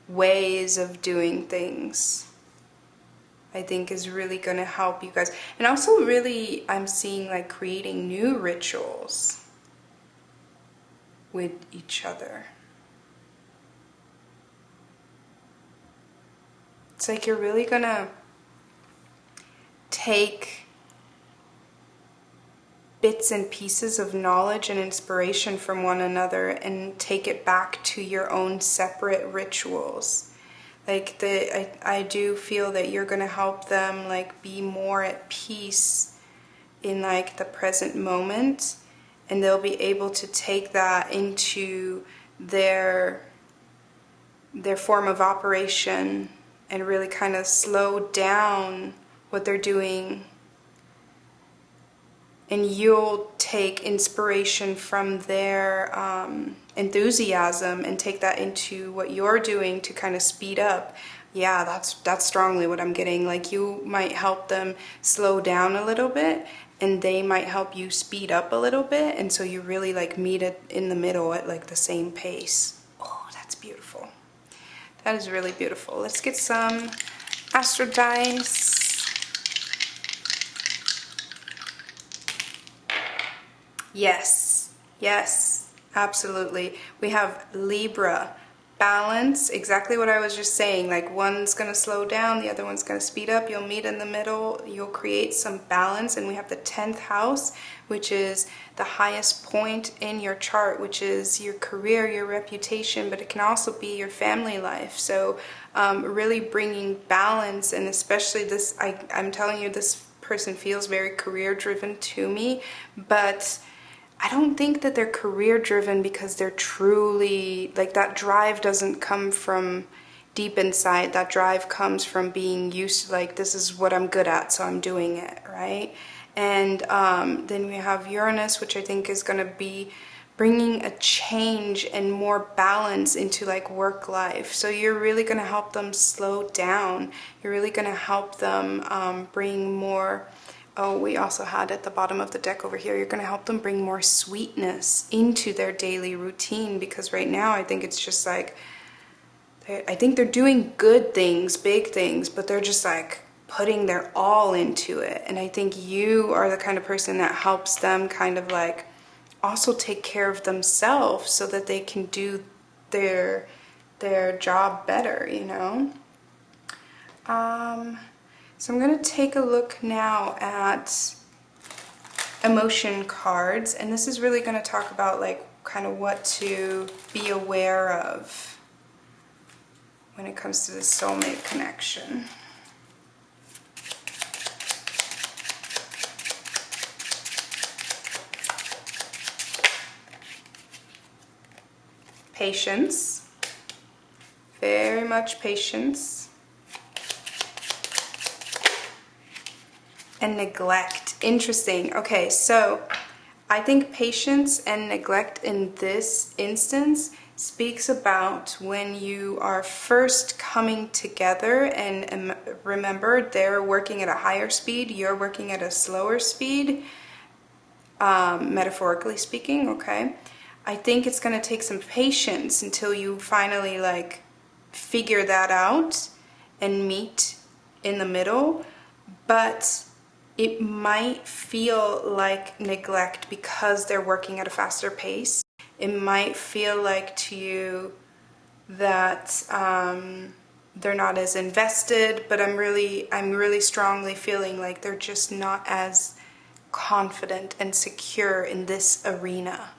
Speaker 1: ways of doing things, I think is really going to help you guys. And also really, I'm seeing like creating new rituals with each other. It's like you're really going to take bits and pieces of knowledge and inspiration from one another and take it back to your own separate rituals. Like I do feel that you're going to help them like be more at peace in like the present moment, and they'll be able to take that into their form of operation and really kind of slow down what they're doing. And you'll take inspiration from their enthusiasm and take that into what you're doing to kind of speed up. Yeah, that's strongly what I'm getting. Like, you might help them slow down a little bit, and they might help you speed up a little bit, and so you really like meet it in the middle at like the same pace. Oh, that's beautiful. That is really beautiful. Let's get some astro dice. Yes, yes, absolutely. We have Libra, balance, exactly what I was just saying. Like, one's going to slow down, the other one's going to speed up. You'll meet in the middle, you'll create some balance. And we have the 10th house, which is the highest point in your chart, which is your career, your reputation, but it can also be your family life. So really bringing balance, and especially this, I'm telling you, this person feels very career driven to me, but I don't think that they're career driven because they're truly, like, that drive doesn't come from deep inside. That drive comes from being used to, like, this is what I'm good at, so I'm doing it, right? And then we have Uranus, which I think is going to be bringing a change and more balance into like work life. So you're really going to help them slow down. You're really going to help them bring more. Oh, we also had at the bottom of the deck over here, you're going to help them bring more sweetness into their daily routine, because right now I think it's just like, I think they're doing good things, big things, but they're just like putting their all into it. And I think you are the kind of person that helps them kind of like also take care of themselves so that they can do their job better, you know? So I'm going to take a look now at emotion cards, and this is really going to talk about like kind of what to be aware of when it comes to the soulmate connection. Patience, very much patience. And neglect. Interesting. Okay, so I think patience and neglect in this instance speaks about when you are first coming together, and remember, they're working at a higher speed, you're working at a slower speed, metaphorically speaking, okay? I think it's going to take some patience until you finally like figure that out and meet in the middle, but it might feel like neglect because they're working at a faster pace. It might feel like to you that they're not as invested, but I'm really strongly feeling like they're just not as confident and secure in this arena.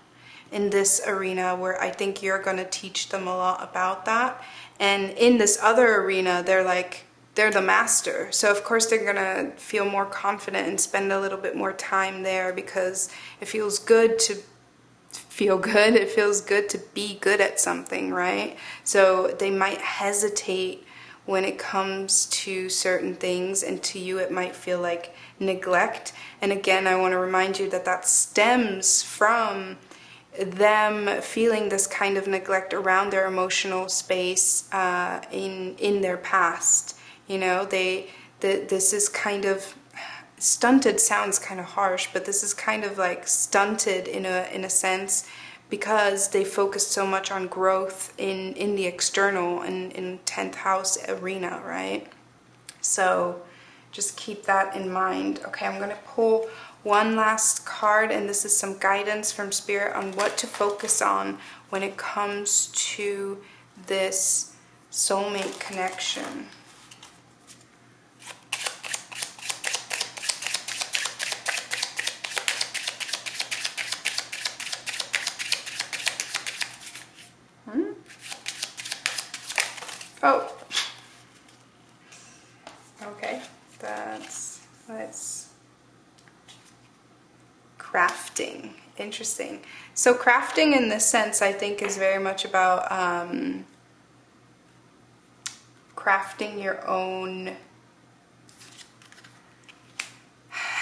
Speaker 1: In this arena where I think you're going to teach them a lot about that. And in this other arena, they're the master. So of course they're going to feel more confident and spend a little bit more time there, because it feels good to feel good. It feels good to be good at something, right? So they might hesitate when it comes to certain things, and to you it might feel like neglect. And again, I want to remind you that that stems from them feeling this kind of neglect around their emotional space in their past. You know, this is kind of stunted, sounds kind of harsh, but this is kind of like stunted in a sense, because they focus so much on growth in the external and in 10th house arena, right? So just keep that in mind. Okay, I'm going to pull one last card, and this is some guidance from Spirit on what to focus on when it comes to this soulmate connection. Oh, okay, let's crafting Interesting. So crafting in this sense, I think, is very much about crafting your own.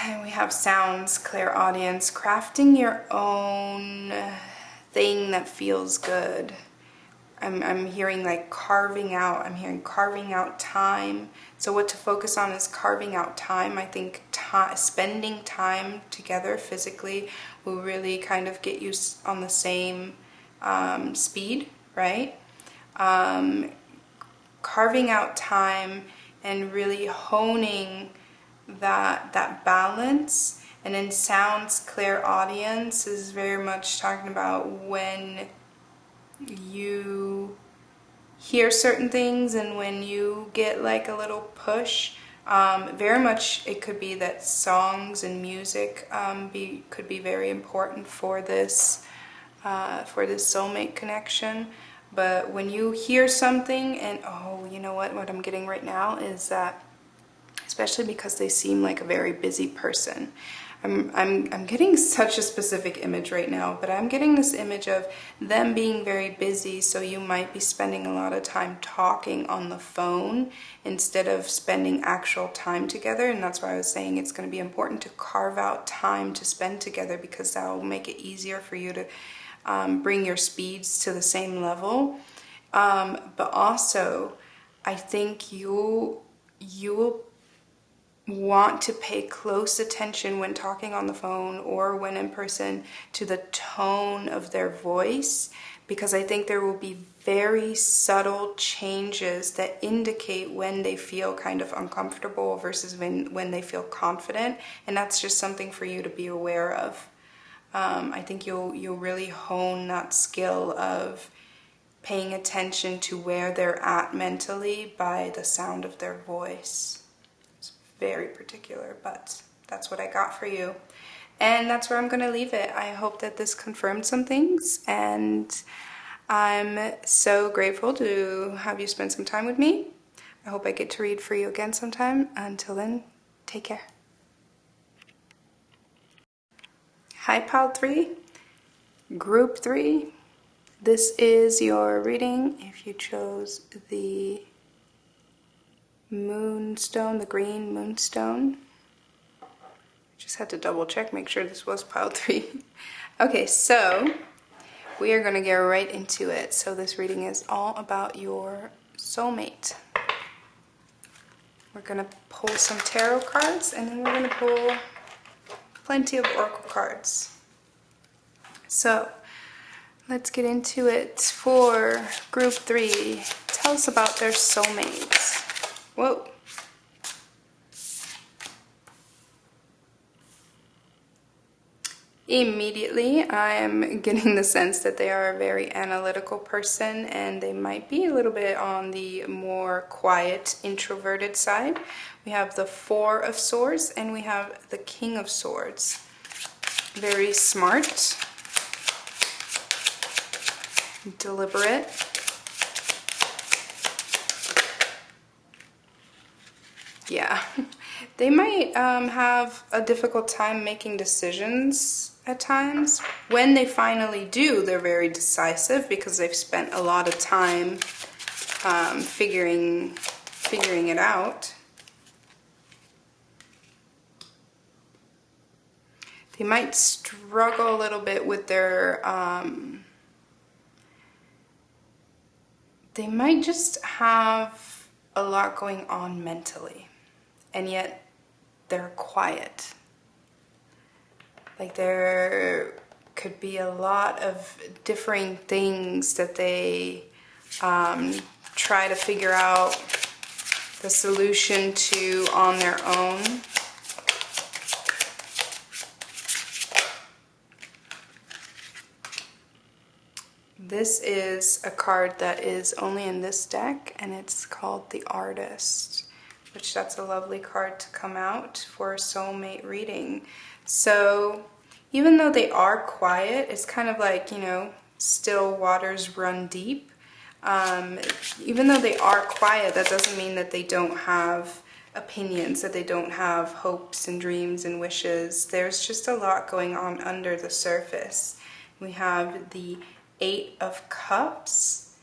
Speaker 1: And we have sounds, clairaudience, crafting your own thing that feels good. I'm hearing like carving out, I'm hearing carving out time. So what to focus on is carving out time. I think spending time together physically will really kind of get you on the same speed, right? Carving out time and really honing that balance. And in sounds, clairaudience is very much talking about when you hear certain things and when you get like a little push. Very much it could be that songs and music could be very important for this soulmate connection. But when you hear something and oh, you know what I'm getting right now is that, especially because they seem like a very busy person. I'm getting such a specific image right now, but I'm getting this image of them being very busy, so you might be spending a lot of time talking on the phone instead of spending actual time together. And that's why I was saying it's going to be important to carve out time to spend together, because that will make it easier for you to bring your speeds to the same level. But also, I think you will want to pay close attention when talking on the phone or when in person to the tone of their voice, because I think there will be very subtle changes that indicate when they feel kind of uncomfortable versus when they feel confident, and that's just something for you to be aware of. I think you'll really hone that skill of paying attention to where they're at mentally by the sound of their voice. Very particular, but that's what I got for you, and that's where I'm going to leave it. I hope that this confirmed some things, and I'm so grateful to have you spend some time with me. I hope I get to read for you again sometime. Until then, take care. Hi Pile 3, Group 3. This is your reading if you chose the moonstone, the green moonstone. Just had to double check, make sure this was pile 3. Okay, so we are going to get right into it. So this reading is all about your soulmate. We're going to pull some tarot cards, and then we're going to pull plenty of oracle cards. So let's get into it. For group 3, tell us about their soulmates. Whoa. Immediately, I am getting the sense that they are a very analytical person, and they might be a little bit on the more quiet, introverted side. We have the 4 of Swords, and we have the King of Swords. Very smart, deliberate. Yeah, they might have a difficult time making decisions at times. When they finally do, they're very decisive because they've spent a lot of time figuring it out. They might struggle a little bit with their, they might just have a lot going on mentally. And yet they're quiet. Like there could be a lot of differing things that they try to figure out the solution to on their own. This is a card that is only in this deck, and it's called the Artist, which that's a lovely card to come out for a soulmate reading. So even though they are quiet, it's kind of like, you know, still waters run deep. Even though they are quiet, that doesn't mean that they don't have opinions, that they don't have hopes and dreams and wishes. There's just a lot going on under the surface. We have the Eight of Cups.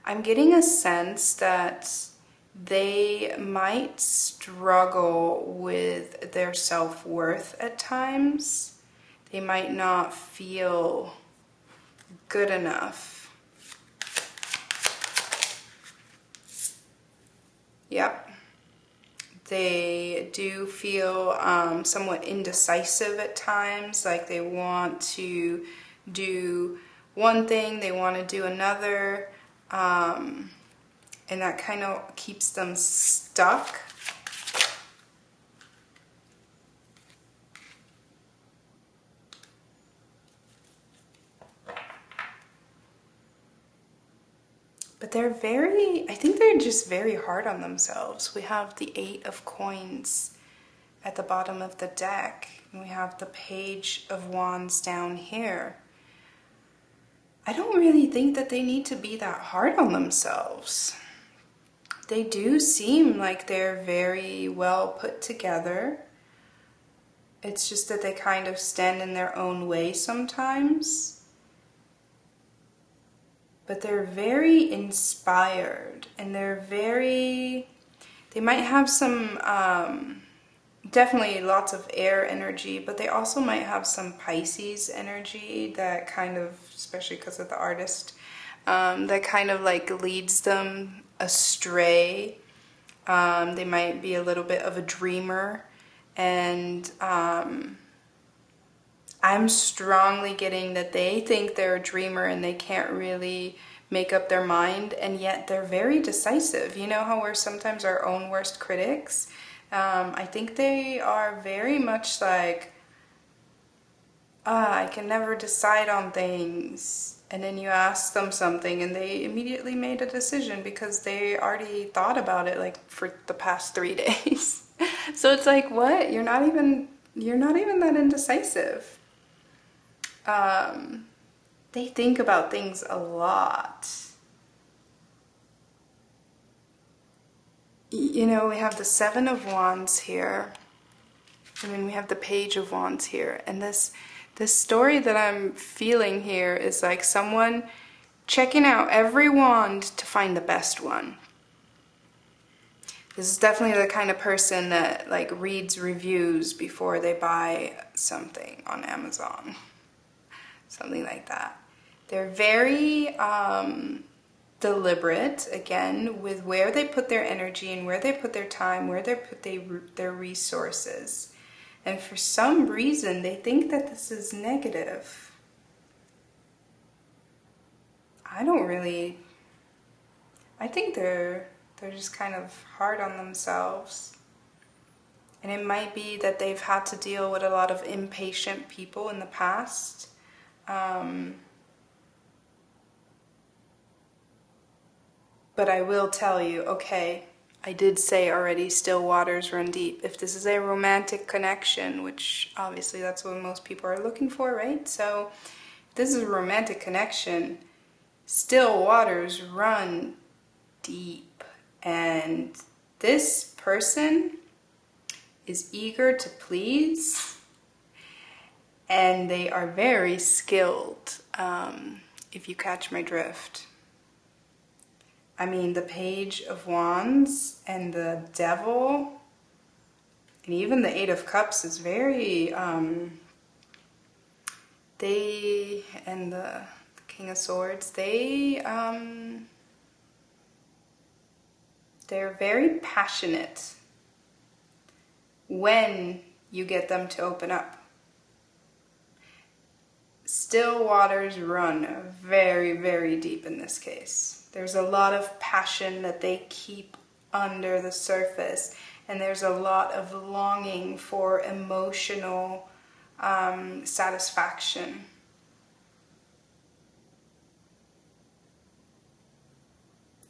Speaker 1: I'm getting a sense that they might struggle with their self-worth at times. They might not feel good enough. Yep. They do feel somewhat indecisive at times, like they want to do one thing, they want to do another, and that kind of keeps them stuck. But I think they're just very hard on themselves. We have the Eight of Coins at the bottom of the deck, and we have the Page of Wands down here. I don't really think that they need to be that hard on themselves. They do seem like they're very well put together. It's just that they kind of stand in their own way sometimes. But they're very inspired, and they might have some, definitely lots of air energy, but they also might have some Pisces energy that kind of, especially because of the artist, that kind of like leads them astray. They might be a little bit of a dreamer, and I'm strongly getting that they think they're a dreamer and they can't really make up their mind, and yet they're very decisive. You know how we're sometimes our own worst critics? I think they are very much like, I can never decide on things. And then you ask them something and they immediately made a decision because they already thought about it like for the past 3 days. So it's like, what? You're not even that indecisive. They think about things a lot. You know, we have the Seven of Wands here, and then we have the Page of Wands here. And this story that I'm feeling here is like someone checking out every wand to find the best one. This is definitely the kind of person that like reads reviews before they buy something on Amazon. Something like that. They're very deliberate, again, with where they put their energy and where they put their time, where they put their resources. And for some reason, they think that this is negative. I think they're just kind of hard on themselves. And it might be that they've had to deal with a lot of impatient people in the past. But I will tell you, okay, I did say already, still waters run deep. If this is a romantic connection, which obviously that's what most people are looking for, right? So if this is a romantic connection, still waters run deep. And this person is eager to please, and they are very skilled, if you catch my drift. I mean, the Page of Wands and the Devil, and even the Eight of Cups is very, and the King of Swords, they're very passionate when you get them to open up. Still waters run very, very deep in this case. There's a lot of passion that they keep under the surface, and there's a lot of longing for emotional satisfaction.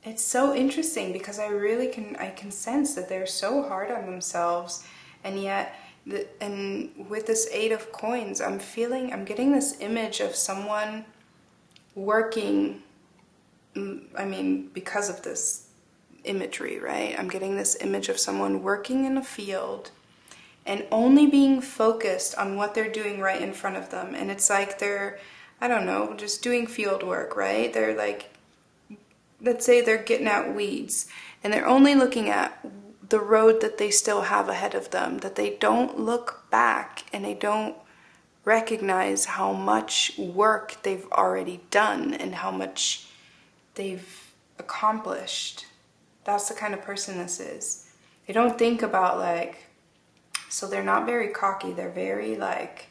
Speaker 1: It's so interesting because I can sense that they're so hard on themselves, and yet and with this Eight of Coins, I'm getting this image of someone working, I mean, because of this imagery, right? I'm getting this image of someone working in a field and only being focused on what they're doing right in front of them. And it's like they're, I don't know, just doing field work, right? They're like, let's say they're getting out weeds and they're only looking at the road that they still have ahead of them, that they don't look back and they don't recognize how much work they've already done and how much they've accomplished. That's the kind of person this is. They don't think about like, so they're not very cocky. They're very like,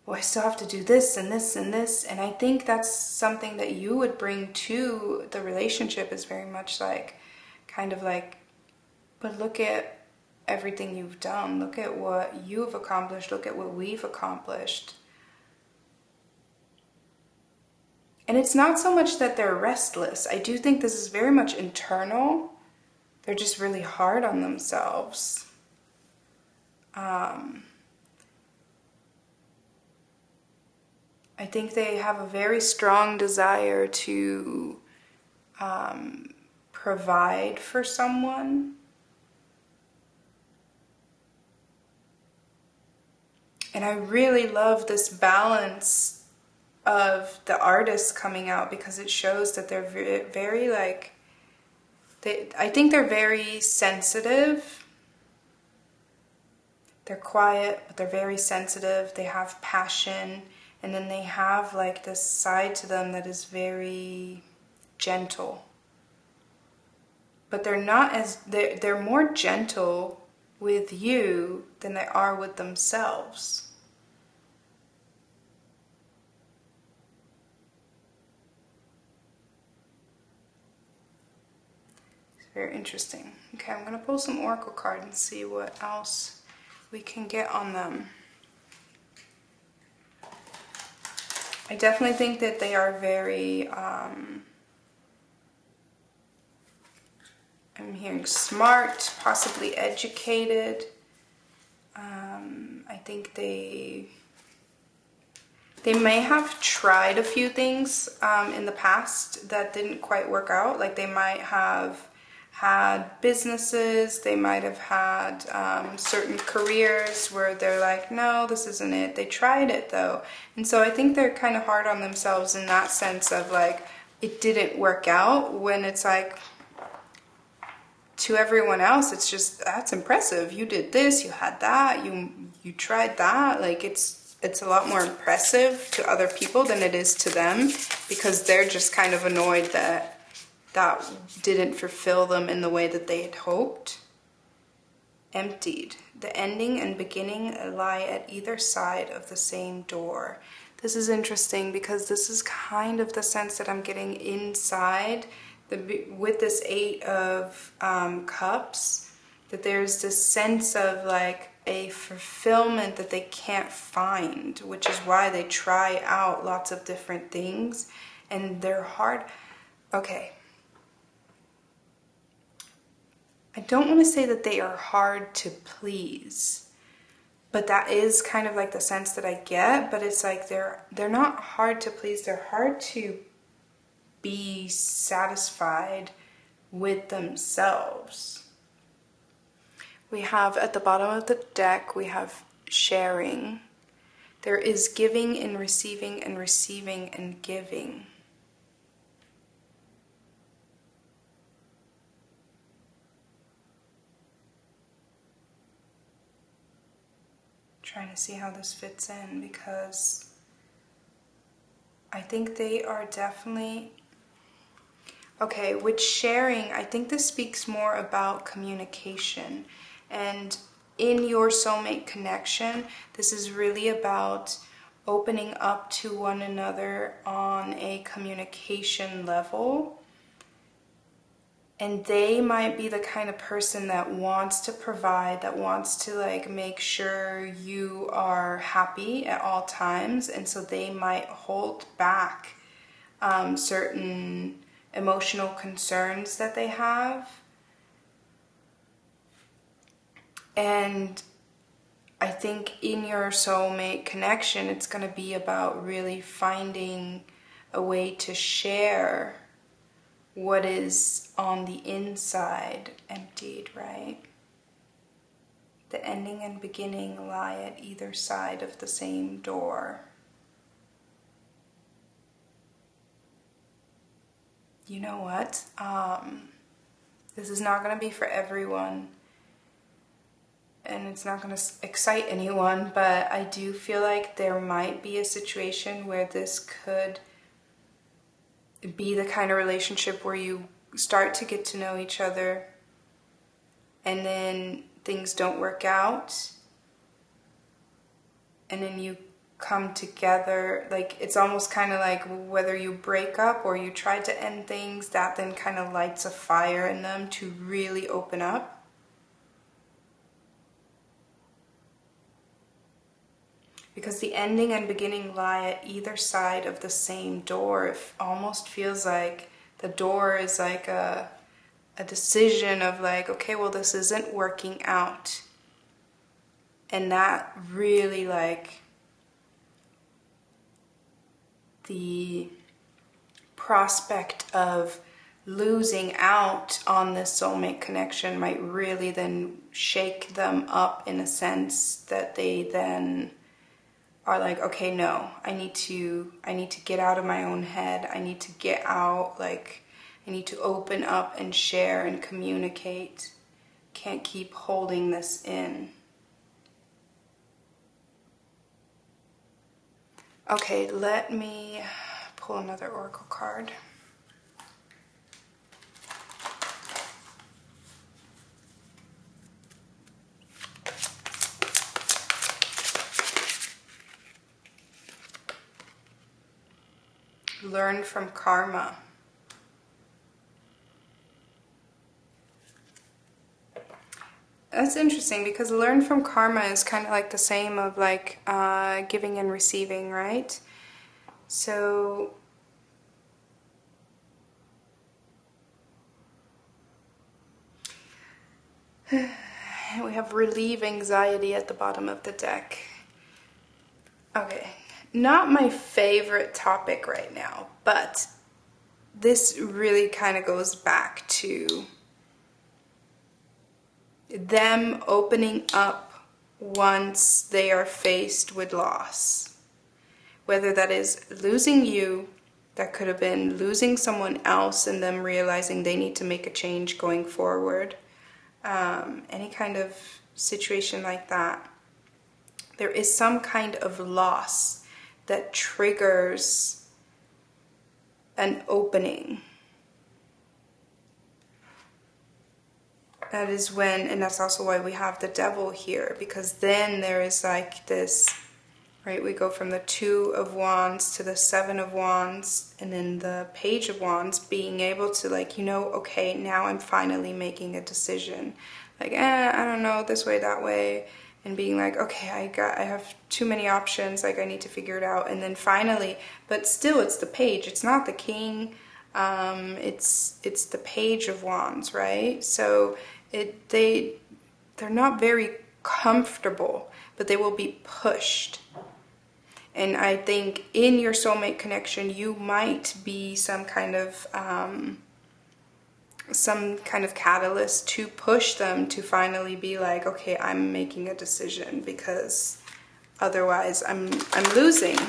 Speaker 1: well, I still have to do this and this and this. And I think that's something that you would bring to the relationship, is very much like, kind of like, but look at everything you've done. Look at what you've accomplished. Look at what we've accomplished. And it's not so much that they're restless. I do think this is very much internal. They're just really hard on themselves. I think they have a very strong desire to provide for someone. And I really love this balance of the artist coming out, because it shows that they're very like, I think they're very sensitive. They're quiet, but they're very sensitive. They have passion. And then they have like this side to them that is very gentle. But they're not as, they're more gentle with you than they are with themselves. It's very interesting. Okay, I'm going to pull some oracle cards and see what else we can get on them. I definitely think that they are very, I'm hearing smart, possibly educated. I think they may have tried a few things in the past that didn't quite work out. Like they might have had businesses, they might have had certain careers where they're like, no, this isn't it. They tried it though. And so I think they're kind of hard on themselves in that sense of like, it didn't work out, when it's like, to everyone else, it's just, that's impressive. You did this, you had that, you tried that. Like it's a lot more impressive to other people than it is to them, because they're just kind of annoyed that that didn't fulfill them in the way that they had hoped. Emptied. The ending and beginning lie at either side of the same door. This is interesting because this is kind of the sense that I'm getting inside with this Eight of Cups, that there's this sense of like a fulfillment that they can't find, which is why they try out lots of different things, and they're hard. Okay. I don't want to say that they are hard to please, but that is kind of like the sense that I get. But it's like they're not hard to please, they're hard to be satisfied with themselves. We have at the bottom of the deck, we have sharing. There is giving and receiving and giving. Trying to see how this fits in, because I think they are definitely, okay, with sharing, I think this speaks more about communication. And in your soulmate connection, this is really about opening up to one another on a communication level. And they might be the kind of person that wants to provide, that wants to like make sure you are happy at all times. And so they might hold back certain emotional concerns that they have. And I think in your soulmate connection, it's going to be about really finding a way to share what is on the inside emptied, right? The ending and beginning lie at either side of the same door. You know what? This is not going to be for everyone, and it's not going to excite anyone, but I do feel like there might be a situation where this could be the kind of relationship where you start to get to know each other and then things don't work out, and then you come together. Like, it's almost kind of like whether you break up or you try to end things, that then kind of lights a fire in them to really open up. Because the ending and beginning lie at either side of the same door. It almost feels like the door is like a decision of like, okay, well, this isn't working out. And that really, like, the prospect of losing out on this soulmate connection might really then shake them up, in a sense that they then are like, okay, no, I need to get out of my own head. I need to get out, like, I need to open up and share and communicate. Can't keep holding this in. Okay, let me pull another oracle card. Learn from karma. That's interesting, because learn from karma is kind of like the same of like giving and receiving, right? So we have relieve anxiety at the bottom of the deck. Okay, not my favorite topic right now, but this really kind of goes back to them opening up once they are faced with loss. Whether that is losing you, that could have been losing someone else and them realizing they need to make a change going forward. Any kind of situation like that. There is some kind of loss that triggers an opening. That is when, and that's also why we have the devil here, because then there is like this, right? We go from the 2 of Wands to the 7 of Wands, and then the Page of Wands, being able to, like, you know, okay, now I'm finally making a decision. Like, I don't know, this way, that way. And being like, okay, I have too many options, like I need to figure it out. And then finally, but still it's the Page, it's not the King, it's the Page of Wands, right? So they're not very comfortable, but they will be pushed. And I think in your soulmate connection, you might be some kind of catalyst to push them to finally be like, okay, I'm making a decision, because otherwise I'm losing.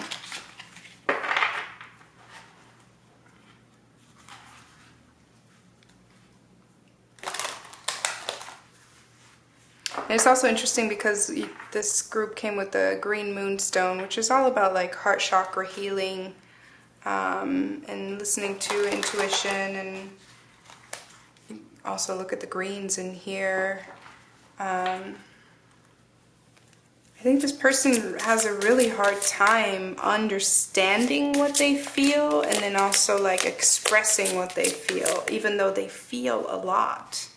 Speaker 1: And it's also interesting because this group came with the green moonstone, which is all about like heart chakra healing, and listening to intuition, and also look at the greens in here. I think this person has a really hard time understanding what they feel, and then also like expressing what they feel, even though they feel a lot.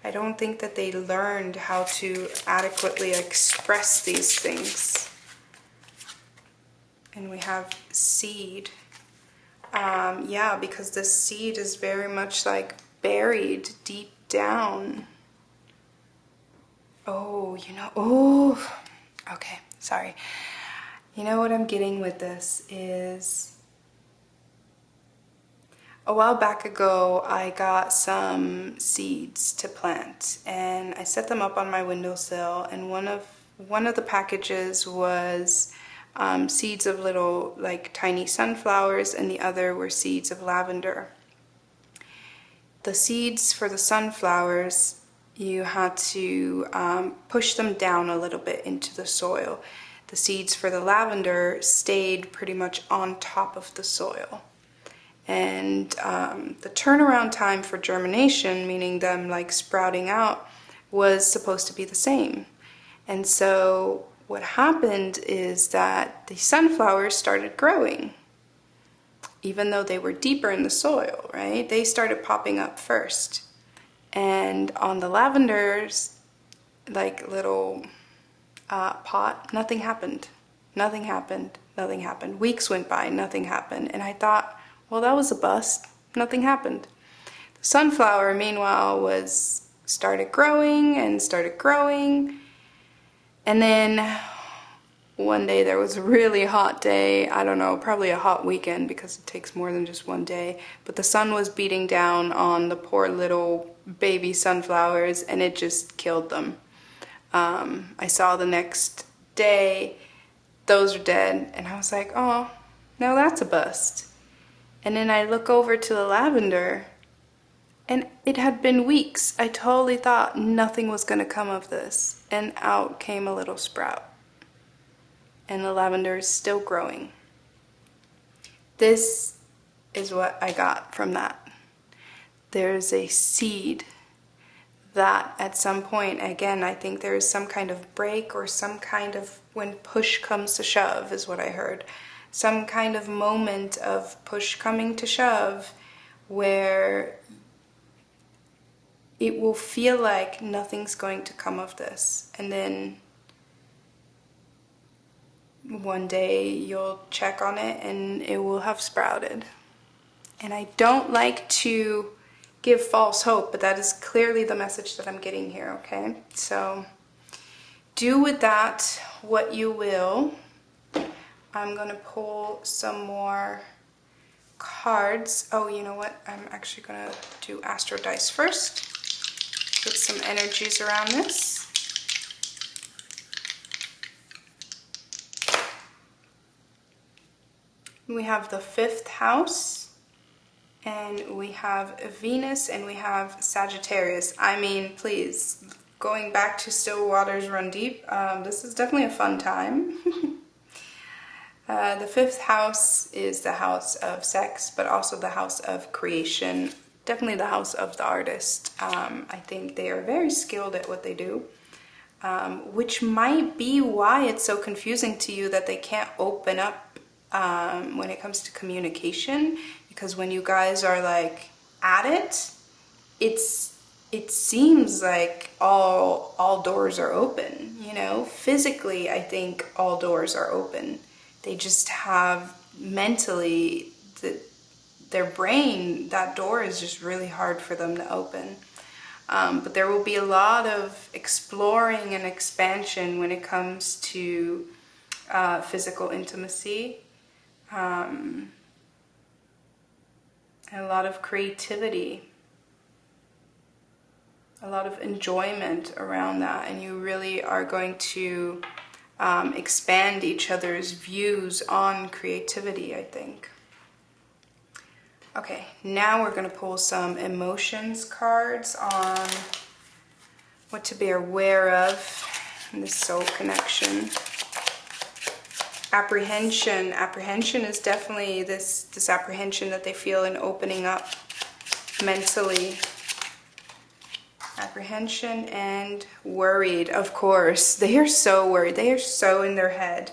Speaker 1: I don't think that they learned how to adequately express these things. And we have seed. Yeah, because this seed is very much like buried deep down. Oh, you know, oh, okay, sorry. You know what I'm getting with this is A while back ago, I got some seeds to plant, and I set them up on my windowsill, and one of the packages was seeds of little, like, tiny sunflowers, and the other were seeds of lavender. The seeds for the sunflowers, you had to push them down a little bit into the soil. The seeds for the lavender stayed pretty much on top of the soil. And the turnaround time for germination, meaning them like sprouting out, was supposed to be the same. And so what happened is that the sunflowers started growing, even though they were deeper in the soil, right? They started popping up first. And on the lavender's like little pot, nothing happened. Nothing happened. Nothing happened. Weeks went by, nothing happened. And I thought, well, that was a bust. Nothing happened. The sunflower, meanwhile, started growing and started growing. And then one day there was a really hot day. I don't know, probably a hot weekend because it takes more than just one day. But the sun was beating down on the poor little baby sunflowers and it just killed them. I saw the next day, those are dead. And I was like, oh, now that's a bust. And then I look over to the lavender, and it had been weeks. I totally thought nothing was going to come of this. And out came a little sprout. And the lavender is still growing. This is what I got from that. There's a seed that at some point, again, I think there is some kind of break or some kind of, when push comes to shove is what I heard. Some kind of moment of push coming to shove where it will feel like nothing's going to come of this. And then one day you'll check on it and it will have sprouted. And I don't like to give false hope, but that is clearly the message that I'm getting here, okay? So do with that what you will. I'm going to pull some more cards. Oh, you know what? I'm actually going to do Astro Dice first. Get some energies around this. We have the 5th house, and we have Venus, and we have Sagittarius. I mean, please, going back to Still Waters Run Deep, this is definitely a fun time. The 5th house is the house of sex, but also the house of creation. Definitely the house of the artist. I think they are very skilled at what they do, which might be why it's so confusing to you that they can't open up when it comes to communication. Because when you guys are like at it, it seems like all doors are open. You know, physically, I think all doors are open. They just have mentally, their brain, that door is just really hard for them to open. But there will be a lot of exploring and expansion when it comes to physical intimacy. And a lot of creativity. A lot of enjoyment around that. And you really are going to expand each other's views on creativity, I think. Okay, now we're going to pull some emotions cards on what to be aware of in this soul connection. Apprehension. Apprehension is definitely this apprehension that they feel in opening up mentally. Apprehension and worried, of course. They are so worried. They are so in their head.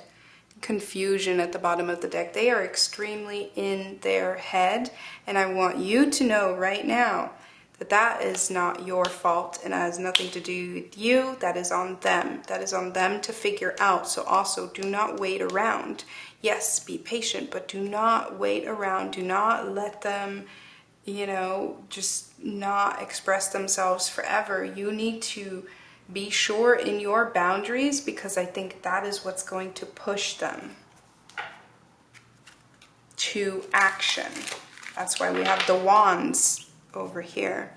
Speaker 1: Confusion at the bottom of the deck. They are extremely in their head. And I want you to know right now that that is not your fault and has nothing to do with you. That is on them. That is on them to figure out. So also do not wait around. Yes, be patient, but do not wait around. Do not let them, you know, just not express themselves forever. You need to be sure in your boundaries, because I think that is what's going to push them to action. That's why we have the wands over here.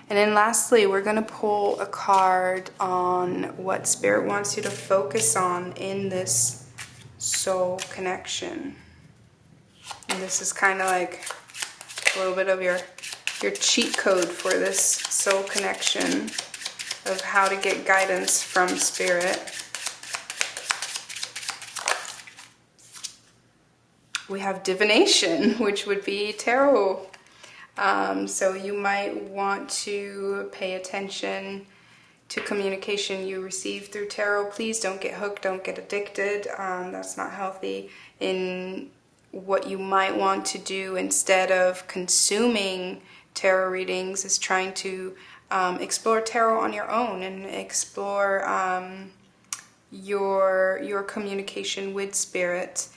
Speaker 1: And then lastly, we're going to pull a card on what Spirit wants you to focus on in this soul connection. And this is kind of like a little bit of your cheat code for this soul connection of how to get guidance from Spirit. We have divination, which would be tarot. So you might want to pay attention to communication you receive through tarot. Please don't get hooked, don't get addicted. That's not healthy. In what you might want to do instead of consuming tarot readings is trying to explore tarot on your own and explore your communication with Spirit.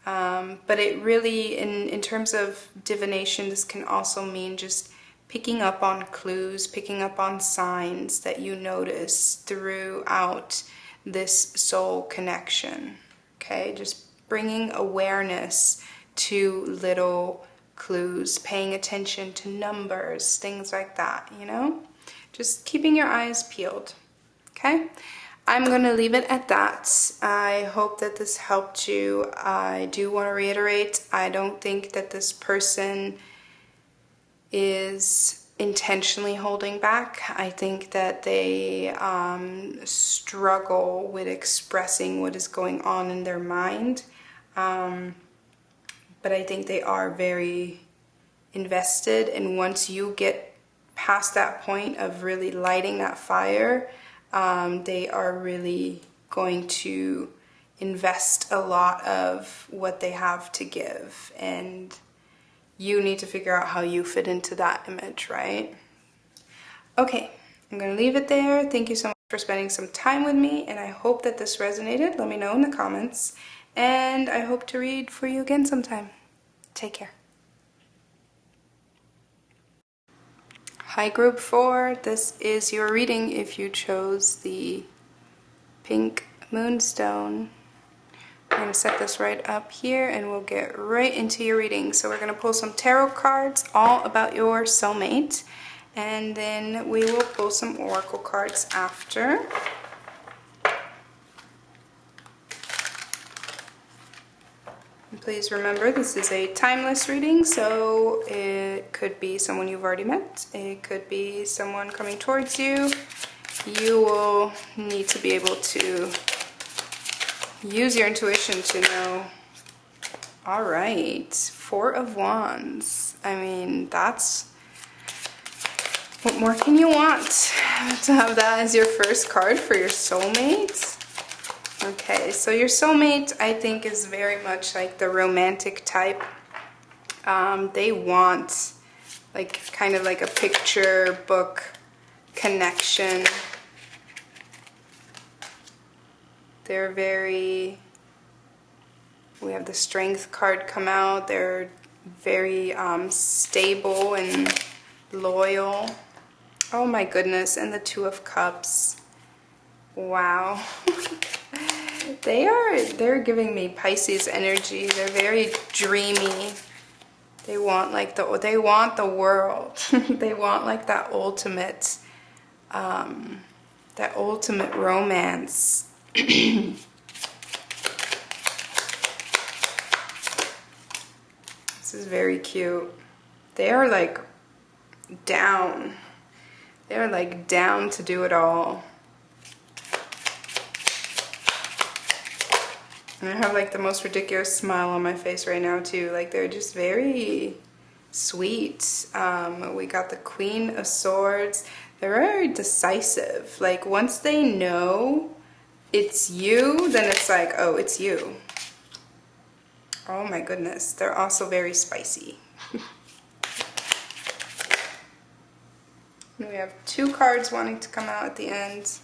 Speaker 1: But it really, in terms of divination, this can also mean just picking up on clues, picking up on signs that you notice throughout this soul connection. Okay, just bringing awareness to little clues, paying attention to numbers, things like that, you know? Just keeping your eyes peeled. Okay? I'm going to leave it at that. I hope that this helped you. I do want to reiterate, I don't think that this person is intentionally holding back. I think that they struggle with expressing what is going on in their mind. But I think they are very invested, and once you get past that point of really lighting that fire, they are really going to invest a lot of what they have to give, and you need to figure out how you fit into that image, right? Okay, I'm going to leave it there. Thank you so much for spending some time with me, and I hope that this resonated. Let me know in the comments, and I hope to read for you again sometime. Take care. Hi group 4, this is your reading if you chose the pink moonstone. I'm going to set this right up here and we'll get right into your reading. So we're going to pull some tarot cards all about your soulmate, and then we will pull some oracle cards after. And please remember, this is a timeless reading, so it could be someone you've already met, it could be someone coming towards you. You will need to be able to use your intuition to know. All right, 4 of Wands. I mean, that's, what more can you want to have that as your first card for your soulmate? Okay, so your soulmate, I think, is very much like the romantic type. They want like kind of like a picture book connection. They're very, we have the Strength card come out. They're very stable and loyal. Oh my goodness, and the 2 of Cups. Wow. They're giving me Pisces energy. They're very dreamy. They want like the world. They want like that ultimate romance. This is very cute. They are like down. They're like down to do it all. And I have like the most ridiculous smile on my face right now too. Like they're just very sweet. We got the Queen of Swords. They're very decisive. Like once they know it's you, then it's like, oh, it's you. Oh my goodness. They're also very spicy. And we have 2 cards wanting to come out at the end.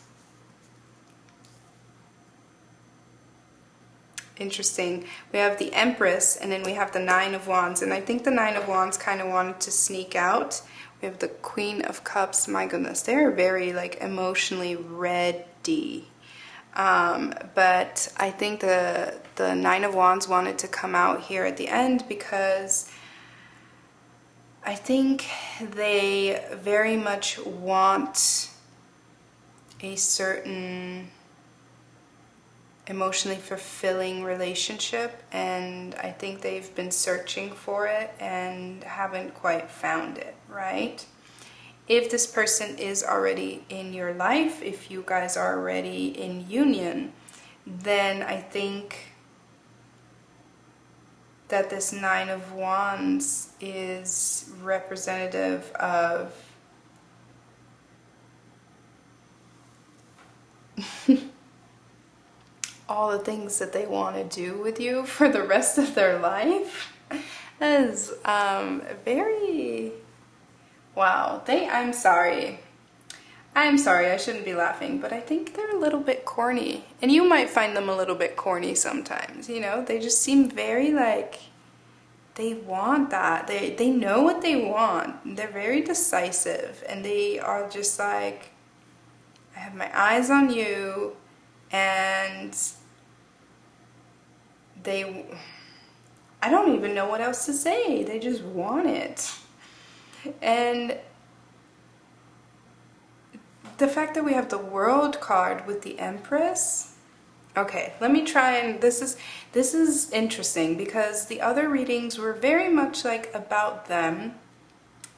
Speaker 1: Interesting. We have the Empress, and then we have the 9 of Wands, and I think the 9 of Wands kind of wanted to sneak out. We have the Queen of Cups. My goodness, they're very like emotionally ready. But I think the 9 of Wands wanted to come out here at the end because I think they very much want a certain emotionally fulfilling relationship, and I think they've been searching for it and haven't quite found it, right? If this person is already in your life, if you guys are already in union, then I think that this Nine of Wands is representative of all the things that they want to do with you for the rest of their life. That is very... Wow. I'm sorry. I shouldn't be laughing, but I think they're a little bit corny. And you might find them a little bit corny sometimes, you know? They just seem very like... They want that. They know what they want. They're very decisive. And they are just like, I have my eyes on you. And I don't even know what else to say. They just want it. And the fact that we have the World card with the Empress. Okay, let me try, and this is interesting because the other readings were very much like about them.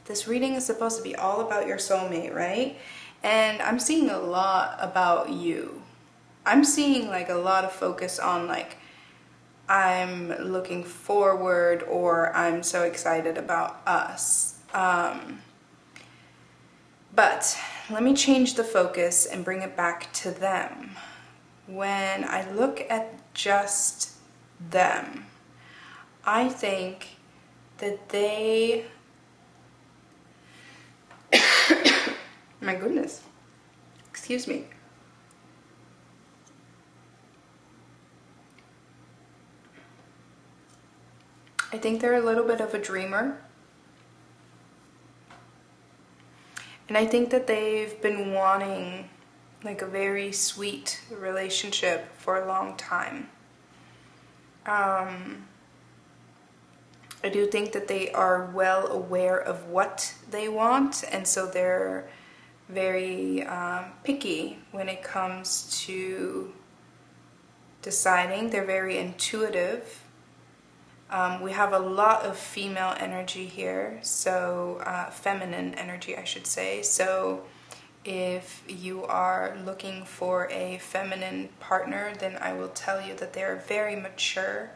Speaker 1: This reading is supposed to be all about your soulmate, right? And I'm seeing a lot about you. I'm seeing like a lot of focus on like, I'm looking forward, or I'm so excited about us. But let me change the focus and bring it back to them. When I look at just them, I think that they... My goodness. Excuse me. I think they're a little bit of a dreamer. And I think that they've been wanting like a very sweet relationship for a long time. I do think that they are well aware of what they want, and so they're very picky when it comes to deciding. They're very intuitive. We have a lot of female energy here, so feminine energy, I should say. So if you are looking for a feminine partner, then I will tell you that they are very mature.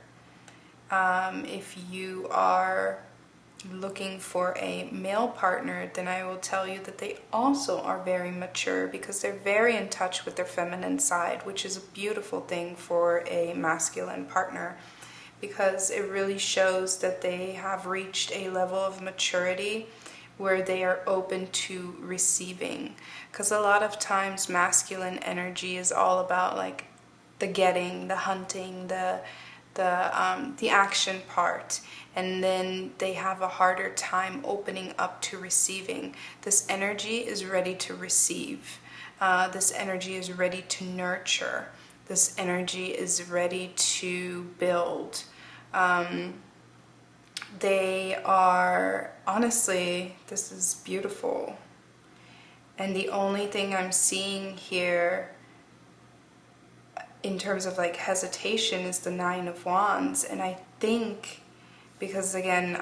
Speaker 1: If you are looking for a male partner, then I will tell you that they also are very mature, because they're very in touch with their feminine side, which is a beautiful thing for a masculine partner, because it really shows that they have reached a level of maturity where they are open to receiving. Because a lot of times masculine energy is all about like the getting, the hunting, the action part, and then they have a harder time opening up to receiving. This energy is ready to receive. This energy is ready to nurture. This energy is ready to build. They are, honestly, this is beautiful. And the only thing I'm seeing here in terms of like hesitation is the Nine of Wands. And I think, because again,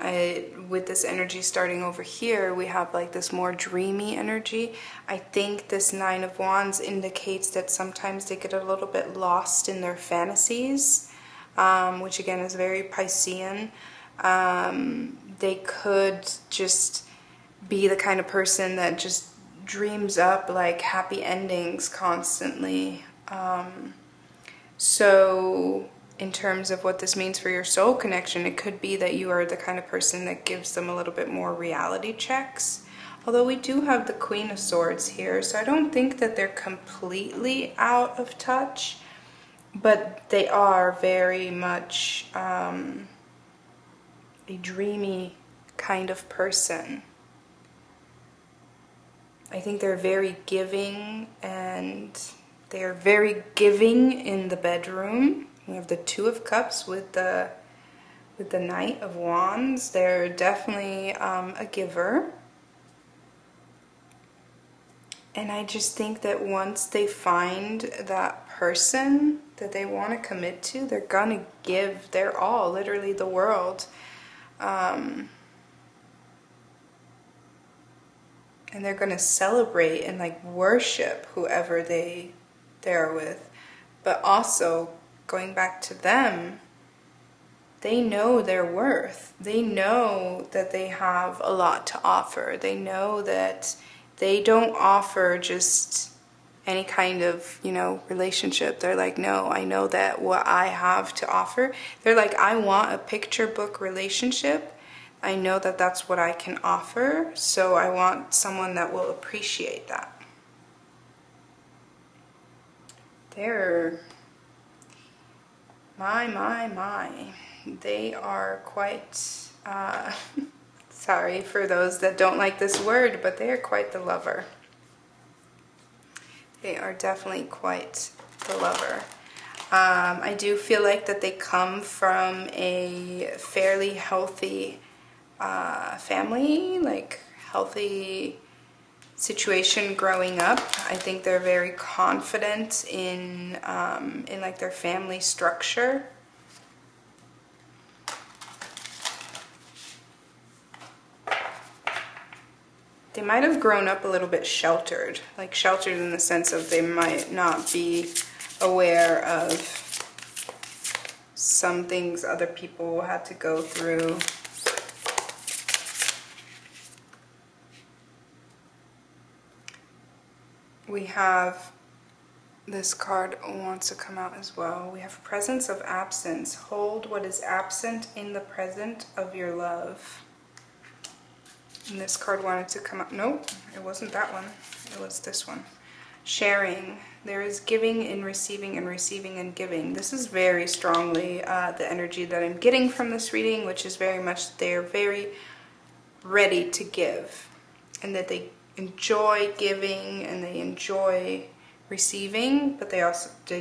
Speaker 1: with this energy starting over here, we have like this more dreamy energy. I think this Nine of Wands indicates that sometimes they get a little bit lost in their fantasies, which again is very Piscean. They could just be the kind of person that just dreams up like happy endings constantly. So in terms of what this means for your soul connection, it could be that you are the kind of person that gives them a little bit more reality checks. Although we do have the Queen of Swords here, so I don't think that they're completely out of touch, but they are very much a dreamy kind of person. I think they're very giving, and they are very giving in the bedroom. We have the Two of Cups with the with the Knight of Wands. They're definitely a giver. And I just think that once they find that person that they want to commit to, they're gonna give their all, literally the world. And they're gonna celebrate and like worship whoever they're with. But also, going back to them, they know their worth. They know that they have a lot to offer. They know that they don't offer just any kind of, relationship. They're like, no, I know that what I have to offer. They're like, I want a picture book relationship. I know that that's what I can offer. So I want someone that will appreciate that. They're, my. They are quite, sorry for those that don't like this word, but they are quite the lover. They are definitely quite the lover. I do feel like that they come from a fairly healthy family, like healthy situation growing up. I think they're very confident in like their family structure. They might have grown up a little bit sheltered, like sheltered in the sense of they might not be aware of some things other people had to go through. We have this card wants to come out as well. We have presence of absence. Hold what is absent in the present of your love. And this card wanted to come out. Nope, it wasn't that one. It was this one. Sharing. There is giving in receiving and receiving and giving. This is very strongly the energy that I'm getting from this reading, which is very much they're very ready to give. And that they enjoy giving and they enjoy receiving, but they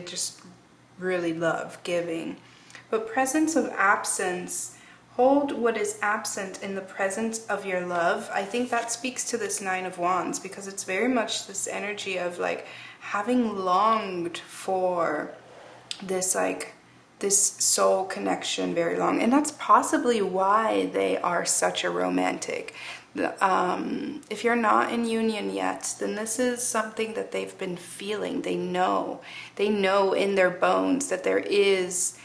Speaker 1: just really love giving. But presence of absence. Hold what is absent in the presence of your love. I think that speaks to this Nine of Wands because it's very much this energy of like having longed for this soul connection very long. And that's possibly why they are such a romantic. If you're not in union yet, then this is something that they've been feeling. They know in their bones that there is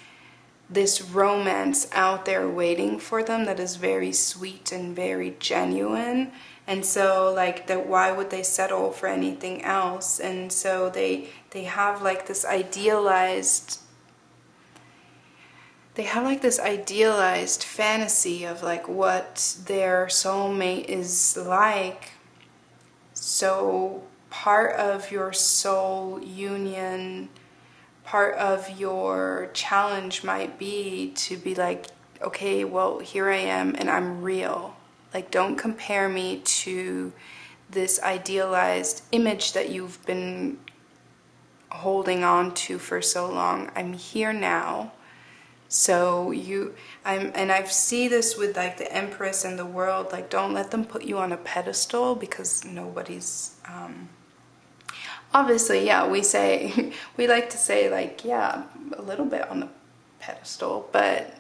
Speaker 1: this romance out there waiting for them that is very sweet and very genuine. And so like that, why would they settle for anything else? And so they have like this idealized fantasy of like what their soulmate is like. So part of your soul union, part of your challenge might be to be like, okay, well, here I am and I'm real. Like, don't compare me to this idealized image that you've been holding on to for so long. I'm here now. So I see this with like the Empress and the world, like don't let them put you on a pedestal because nobody's, obviously, yeah, we like to say like, yeah, a little bit on the pedestal, but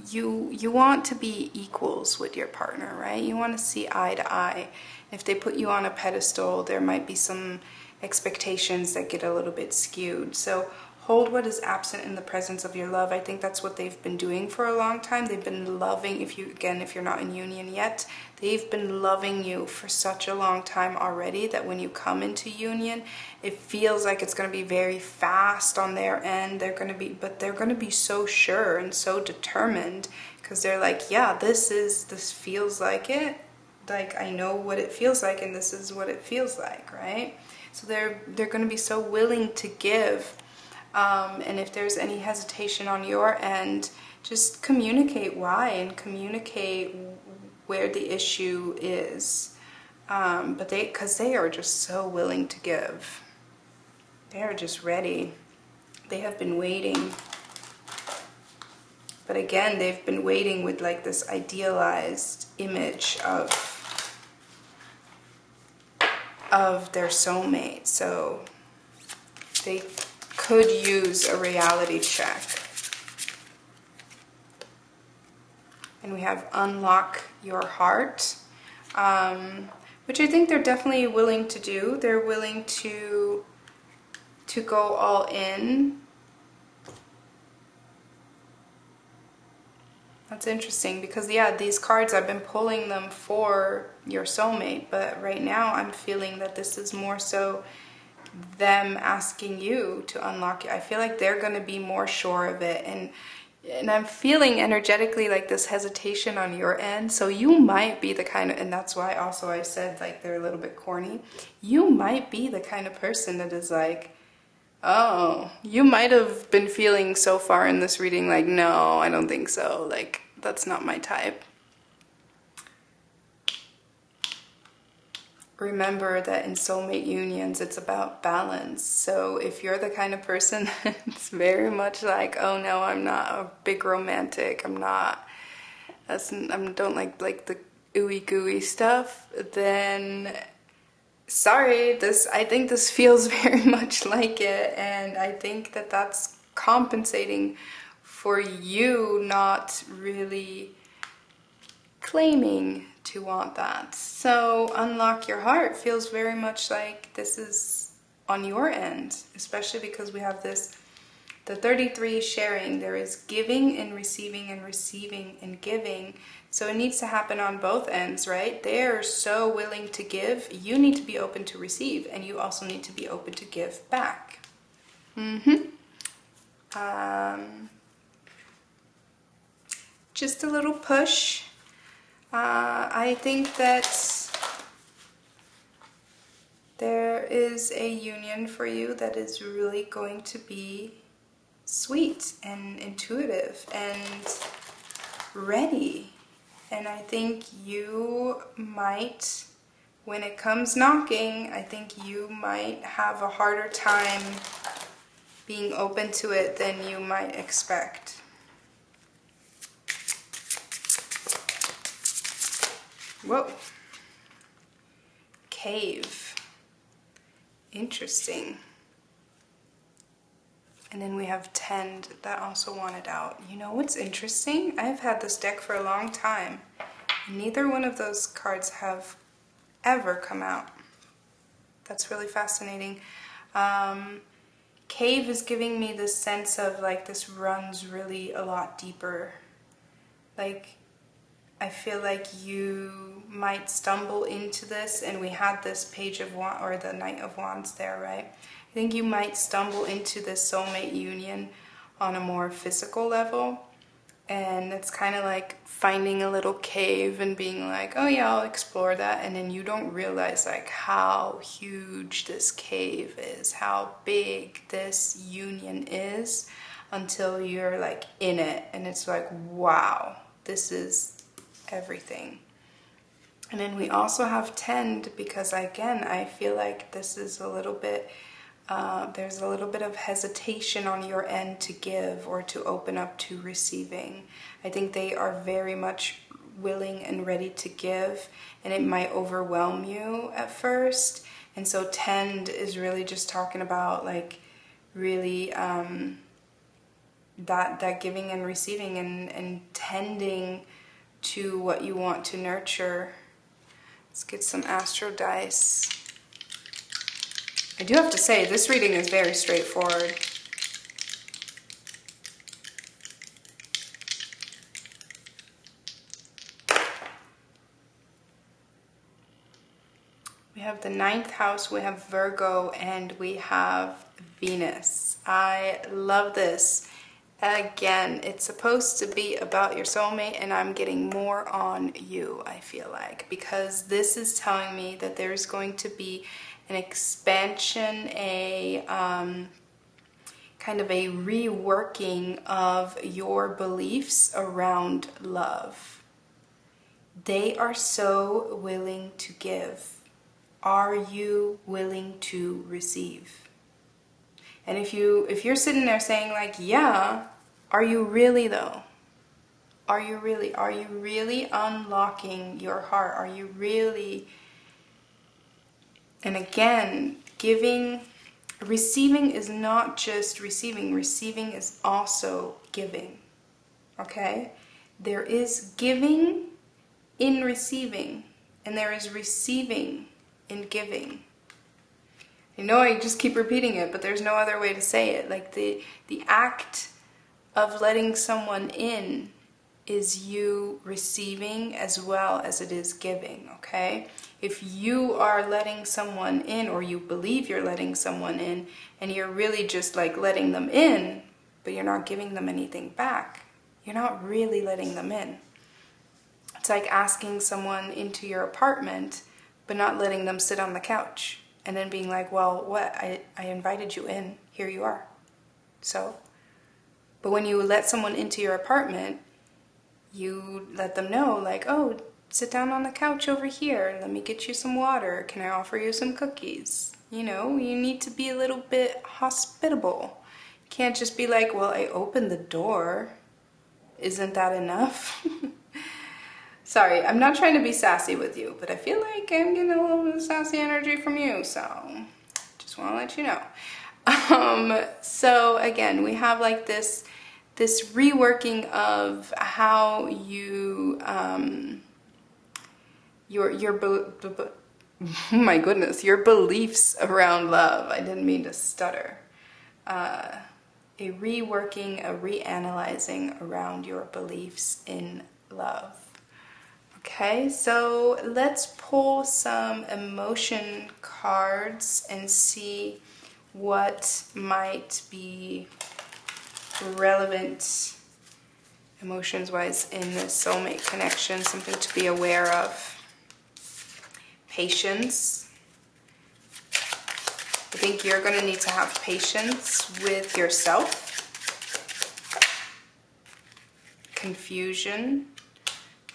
Speaker 1: you want to be equals with your partner, right? You want to see eye to eye. If they put you on a pedestal, there might be some expectations that get a little bit skewed. So hold what is absent in the presence of your love. I think that's what they've been doing for a long time. They've been loving, if you're not in union yet, they've been loving you for such a long time already that when you come into union, it feels like it's going to be very fast on their end. They're going to be so sure and so determined because they're like, yeah, this feels like it. Like, I know what it feels like and this is what it feels like, right? So they're going to be so willing to give. And if there's any hesitation on your end, just communicate why and communicate where the issue is. Because they are just so willing to give. They are just ready. They have been waiting. But again, they've been waiting with like this idealized image of their soulmate. So they could use a reality check. And we have unlock your heart, which I think they're definitely willing to do. They're willing to go all in. That's interesting because, yeah, these cards, I've been pulling them for your soulmate, but right now I'm feeling that this is more so them asking you to unlock it. I feel like they're going to be more sure of it, and I'm feeling energetically like this hesitation on your end. So you might be the kind of, and that's why also I said like they're a little bit corny. You might be the kind of person that is like, oh, you might have been feeling so far in this reading like, no, I don't think so. Like, that's not my type. Remember that in soulmate unions, it's about balance. So if you're the kind of person that's very much like, oh no, I'm not a big romantic, I don't like the ooey gooey stuff, then sorry, I think this feels very much like it, and I think that that's compensating for you not really claiming to want that. So unlock your heart feels very much like this is on your end, especially because we have this, the 33 sharing. There is giving and receiving and giving. So it needs to happen on both ends, right? They're so willing to give. You need to be open to receive, and you also need to be open to give back. Just a little push. I think that there is a union for you that is really going to be sweet and intuitive and ready. And I think you might, when it comes knocking, I think you might have a harder time being open to it than you might expect. Whoa. Cave. Interesting. And then we have Tend that also wanted out. You know what's interesting? I've had this deck for a long time. Neither one of those cards have ever come out. That's really fascinating. Cave is giving me this sense of like this runs really a lot deeper. Like, I feel like you might stumble into this, and we had this Page of Wands, or the Knight of Wands there, right? I think you might stumble into this soulmate union on a more physical level, and it's kind of like finding a little cave and being like, oh yeah, I'll explore that, and then you don't realize like how huge this cave is, how big this union is, until you're like in it, and it's like, wow, this is everything. And then we also have Tend, because again, I feel like this is a little bit, there's a little bit of hesitation on your end to give or to open up to receiving. I think they are very much willing and ready to give, and it might overwhelm you at first. And so Tend is really just talking about like really that giving and receiving and tending to what you want to nurture. Let's get some astro dice. I do have to say, this reading is very straightforward. We have the 9th house, we have Virgo, and we have Venus. I love this. Again, it's supposed to be about your soulmate, and I'm getting more on you, I feel like, because this is telling me that there's going to be an expansion, a kind of a reworking of your beliefs around love. They are so willing to give. Are you willing to receive? And if you're sitting there saying like, yeah, are you really though? Are you really? Are you really unlocking your heart? Are you really? And again, receiving is not just receiving. Receiving is also giving. Okay? There is giving in receiving, and there is receiving in giving. I know I just keep repeating it, but there's no other way to say it. Like the act of letting someone in is you receiving as well as it is giving, okay? If you are letting someone in, or you believe you're letting someone in, and you're really just like letting them in, but you're not giving them anything back, you're not really letting them in. It's like asking someone into your apartment, but not letting them sit on the couch, and then being like, well, what? I invited you in. Here you are. So? But when you let someone into your apartment, you let them know, like, oh, sit down on the couch over here. Let me get you some water. Can I offer you some cookies? You know, you need to be a little bit hospitable. You can't just be like, well, I opened the door. Isn't that enough? Sorry, I'm not trying to be sassy with you, but I feel like I'm getting a little bit of sassy energy from you, so just want to let you know. So again, we have like this reworking of how you my goodness, your beliefs around love. I didn't mean to stutter. A reworking, a reanalyzing around your beliefs in love. Okay, so let's pull some emotion cards and see what might be relevant emotions-wise in the soulmate connection, something to be aware of. Patience. I think you're going to need to have patience with yourself. Confusion.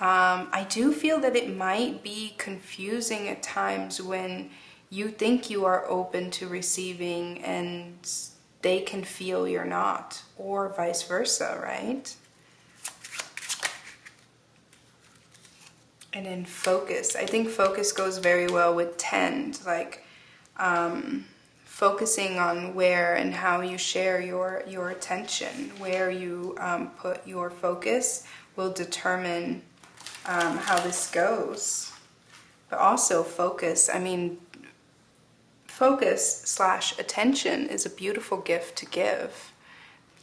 Speaker 1: I do feel that it might be confusing at times when you think you are open to receiving and they can feel you're not, or vice versa, right? And then focus. I think focus goes very well with tend, like focusing on where and how you share your attention, where you put your focus will determine how this goes. But also focus, I mean, focus/attention is a beautiful gift to give.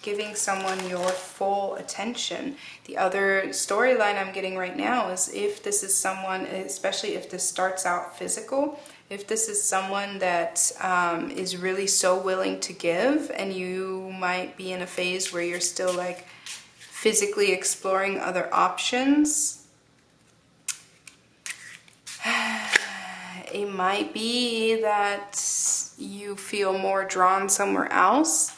Speaker 1: Giving someone your full attention. The other storyline I'm getting right now is if this is someone, especially if this starts out physical, if this is someone that is really so willing to give, and you might be in a phase where you're still like physically exploring other options, it might be that you feel more drawn somewhere else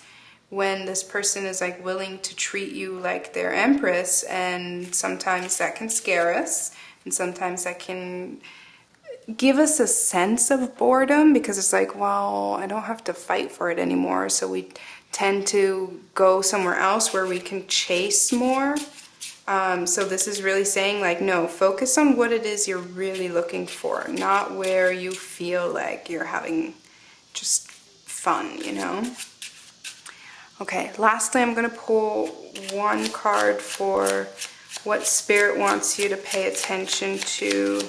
Speaker 1: when this person is like willing to treat you like their empress, and sometimes that can scare us, and sometimes that can give us a sense of boredom because it's like, well, I don't have to fight for it anymore, so we tend to go somewhere else where we can chase more. So this is really saying like, no, focus on what it is you're really looking for, not where you feel like you're having just fun, you know? Okay, lastly, I'm going to pull one card for what Spirit wants you to pay attention to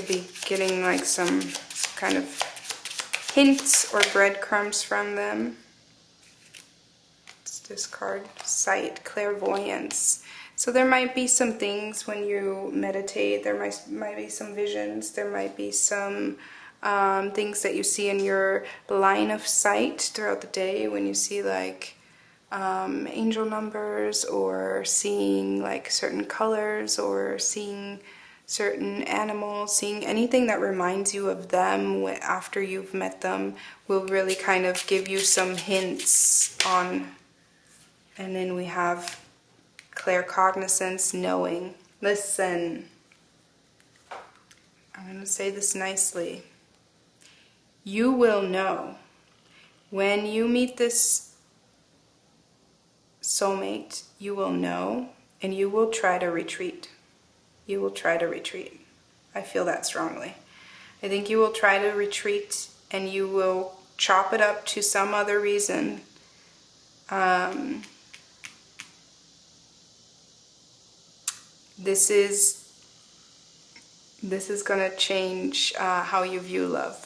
Speaker 1: be getting like some kind of hints or breadcrumbs from them. It's this card, Sight, Clairvoyance. So there might be some things when you meditate, there might be some visions, there might be some things that you see in your line of sight throughout the day when you see like angel numbers, or seeing like certain colors, or seeing certain animals, seeing anything that reminds you of them after you've met them will really kind of give you some hints on. And then we have claircognizance, knowing. Listen, I'm going to say this nicely. You will know when you meet this soulmate, you will know, and you will try to retreat. You will try to retreat. I feel that strongly. I think you will try to retreat and you will chop it up to some other reason. This is going to change how you view love.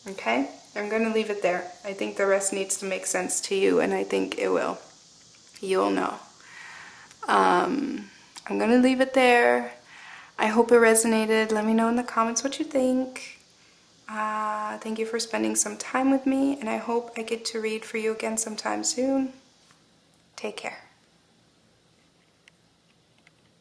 Speaker 1: Okay? I'm going to leave it there. I think the rest needs to make sense to you, and I think it will. You'll know. I'm going to leave it there. I hope it resonated. Let me know in the comments what you think. Thank you for spending some time with me, and I hope I get to read for you again sometime soon. Take care.